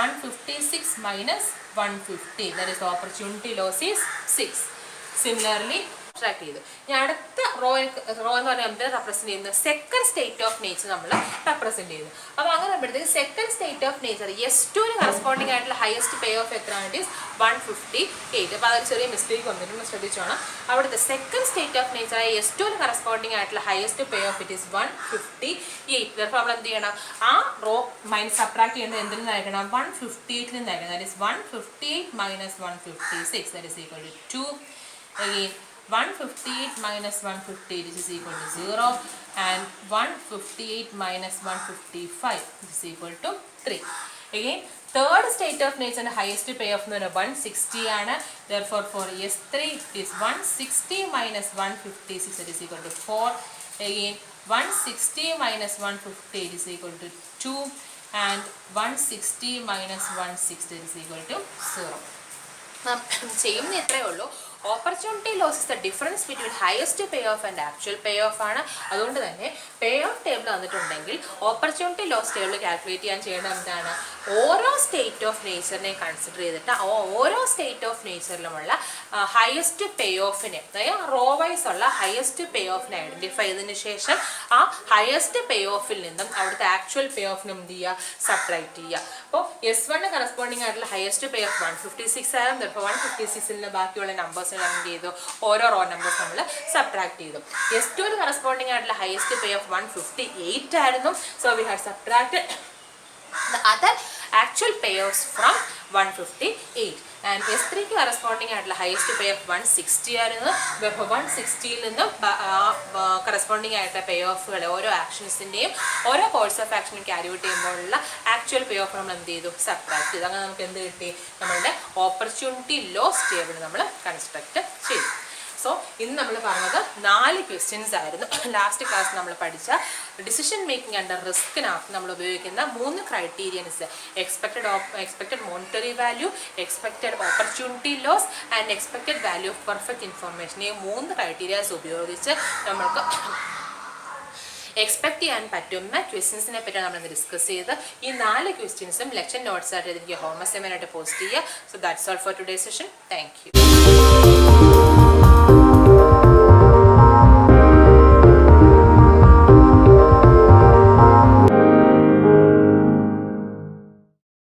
156 minus 150, that is the opportunity loss is 6. Similarly subtract ചെയ്തു. ഞാൻ അടുത്ത row എന്ന് പറയുമ്പോൾ റെപ്രസെന്റ് ചെയ്യുന്നത് സെക്കൻഡ് സ്റ്റേറ്റ് ഓഫ് നേച്ചർ നമ്മൾ റെപ്രസെന്റ് ചെയ്തു. അപ്പോൾ അങ്ങനെ വരുമ്പോഴത്തേക്ക് second state of nature S2 corresponding ആയിട്ടുള്ള ഹയസ്റ്റ് പേ ഓഫ് എത്രയാണ്, ഇറ്റ് ഈസ് 158. അപ്പോൾ അതൊരു ചെറിയ മിസ്റ്റേക്ക് വന്നിട്ടുണ്ട്, ശ്രദ്ധിച്ചോണം. അവിടുത്തെ second state of nature S2 corresponding ആയിട്ടുള്ള highest pay off it is 158. അപ്പോൾ നമ്മൾ എന്ത് ചെയ്യണം, ആ റോ മൈനസ് സബ്ട്രാക്ട് ചെയ്യുന്നത് എന്തിൽ നിന്നായിരിക്കണം, 158 നിന്നായിരിക്കണം. That is 158 minus 156, that is equal to 2. Again 158 minus 158 is equal to 0, and 158 minus 155 is equal to 3. Again third state of nature highest payoff എന്ന് പറയുന്നത് 160 ആണ്. therefore for S3 it is 160 minus 156 that is equal to 4. again 160 minus 158 is equal to 2, and 160 minus 160 is equal to 0. ചെയ്യുന്ന ഇത്രയേ ഉള്ളൂ. Opportunity loss is the difference between highest pay off and actual pay off ആണ്. അതുകൊണ്ട് തന്നെ pay off table വന്നിട്ടുണ്ടെങ്കിൽ opportunity loss table calculate ചെയ്യാൻ ചെയ്യേണ്ടത് എന്താണ്, ഓരോ സ്റ്റേറ്റ് ഓഫ് നേച്ചറിനെ കൺസിഡർ ചെയ്തിട്ട് ഓരോ സ്റ്റേറ്റ് ഓഫ് നേച്ചറിലുമുള്ള ഹയസ്റ്റ് പേ ഓഫിനെ, അതായത് റോ വൈസ് ഉള്ള ഹയസ്റ്റ് പേ ഓഫിനെ ഐഡന്റിഫൈ ചെയ്തതിന് ശേഷം ആ ഹയസ്റ്റ് പേ ഓഫിൽ നിന്നും അവിടുത്തെ ആക്ച്വൽ പേ ഓഫിനും എന്ത് ചെയ്യുക, സബ്ട്രാക്ട് ചെയ്യുക. അപ്പോൾ S1 കറസ്പോണ്ടിങ് ആയിട്ടുള്ള ഹയസ്റ്റ് പേ ഓഫ് 156 ആയിരുന്നു. ഇപ്പോൾ 156ൽ നിന്ന് ബാക്കിയുള്ള നമ്പേഴ്സ് എന്ത് ചെയ്തു, ഓരോ റോ നമ്പേഴ്സ് നമ്മൾ സബ്ട്രാക്ട് ചെയ്തു. S2 കറസ്പോണ്ടിങ് ആയിട്ടുള്ള ഹയസ്റ്റ് പേ ഓഫ് 158 ആയിരുന്നു. So we have subtracted the other actual payoffs from 158, and S3 corresponding ആയിട്ടുള്ള highest pay of 160 ആയിരുന്നു. 160ൽ നിന്ന് corresponding ആയിട്ടുള്ള പേ ഓഫുകൾ ഓരോ ആക്ഷൻസിൻ്റെയും ഓരോ കോഴ്സ് ഓഫ് ആക്ഷനും ക്യാരി ഔട്ട് ചെയ്യുമ്പോഴുള്ള ആക്ച്വൽ പേ ഓഫ് നമ്മൾ എന്ത് ചെയ്തു, സബ്ട്രാക്ട് ചെയ്തു. അങ്ങനെ നമുക്ക് എന്ത് കിട്ടി, നമ്മളുടെ ഓപ്പർച്യൂണിറ്റി ലോസ് ടേബിൾ നമ്മൾ കൺസ്ട്രക്ട് ചെയ്തു. സോ ഇന്ന് നമ്മൾ പറഞ്ഞത് 4 ക്വസ്റ്റ്യൻസ് ആയിരുന്നു. ലാസ്റ്റ് ക്ലാസ് നമ്മൾ പഠിച്ച ഡിസിഷൻ മേക്കിംഗ് അണ്ടർ റിസ്കിനകത്ത് നമ്മൾ ഉപയോഗിക്കുന്ന 3 criterions, expected monetary value, expected opportunity loss and expected value of perfect information, ഈ 3 ക്രൈറ്റീരിയാസ് ഉപയോഗിച്ച് നമുക്ക് എക്സ്പെക്ട് ചെയ്യാൻ പറ്റുന്ന ക്വസ്റ്റ്യൻസിനെ പറ്റിയാണ് നമ്മൾ ഡിസ്കസ് ചെയ്ത്. ഈ 4 ക്വസ്റ്റ്യൻസും ലെക്ചർ നോട്ട്സ് ആയിട്ട് എനിക്ക് ഹോം അസൈൻമെന്റ് ആയിട്ട് പോസ്റ്റ് ചെയ്യുക. So that's all for today session. Thank you.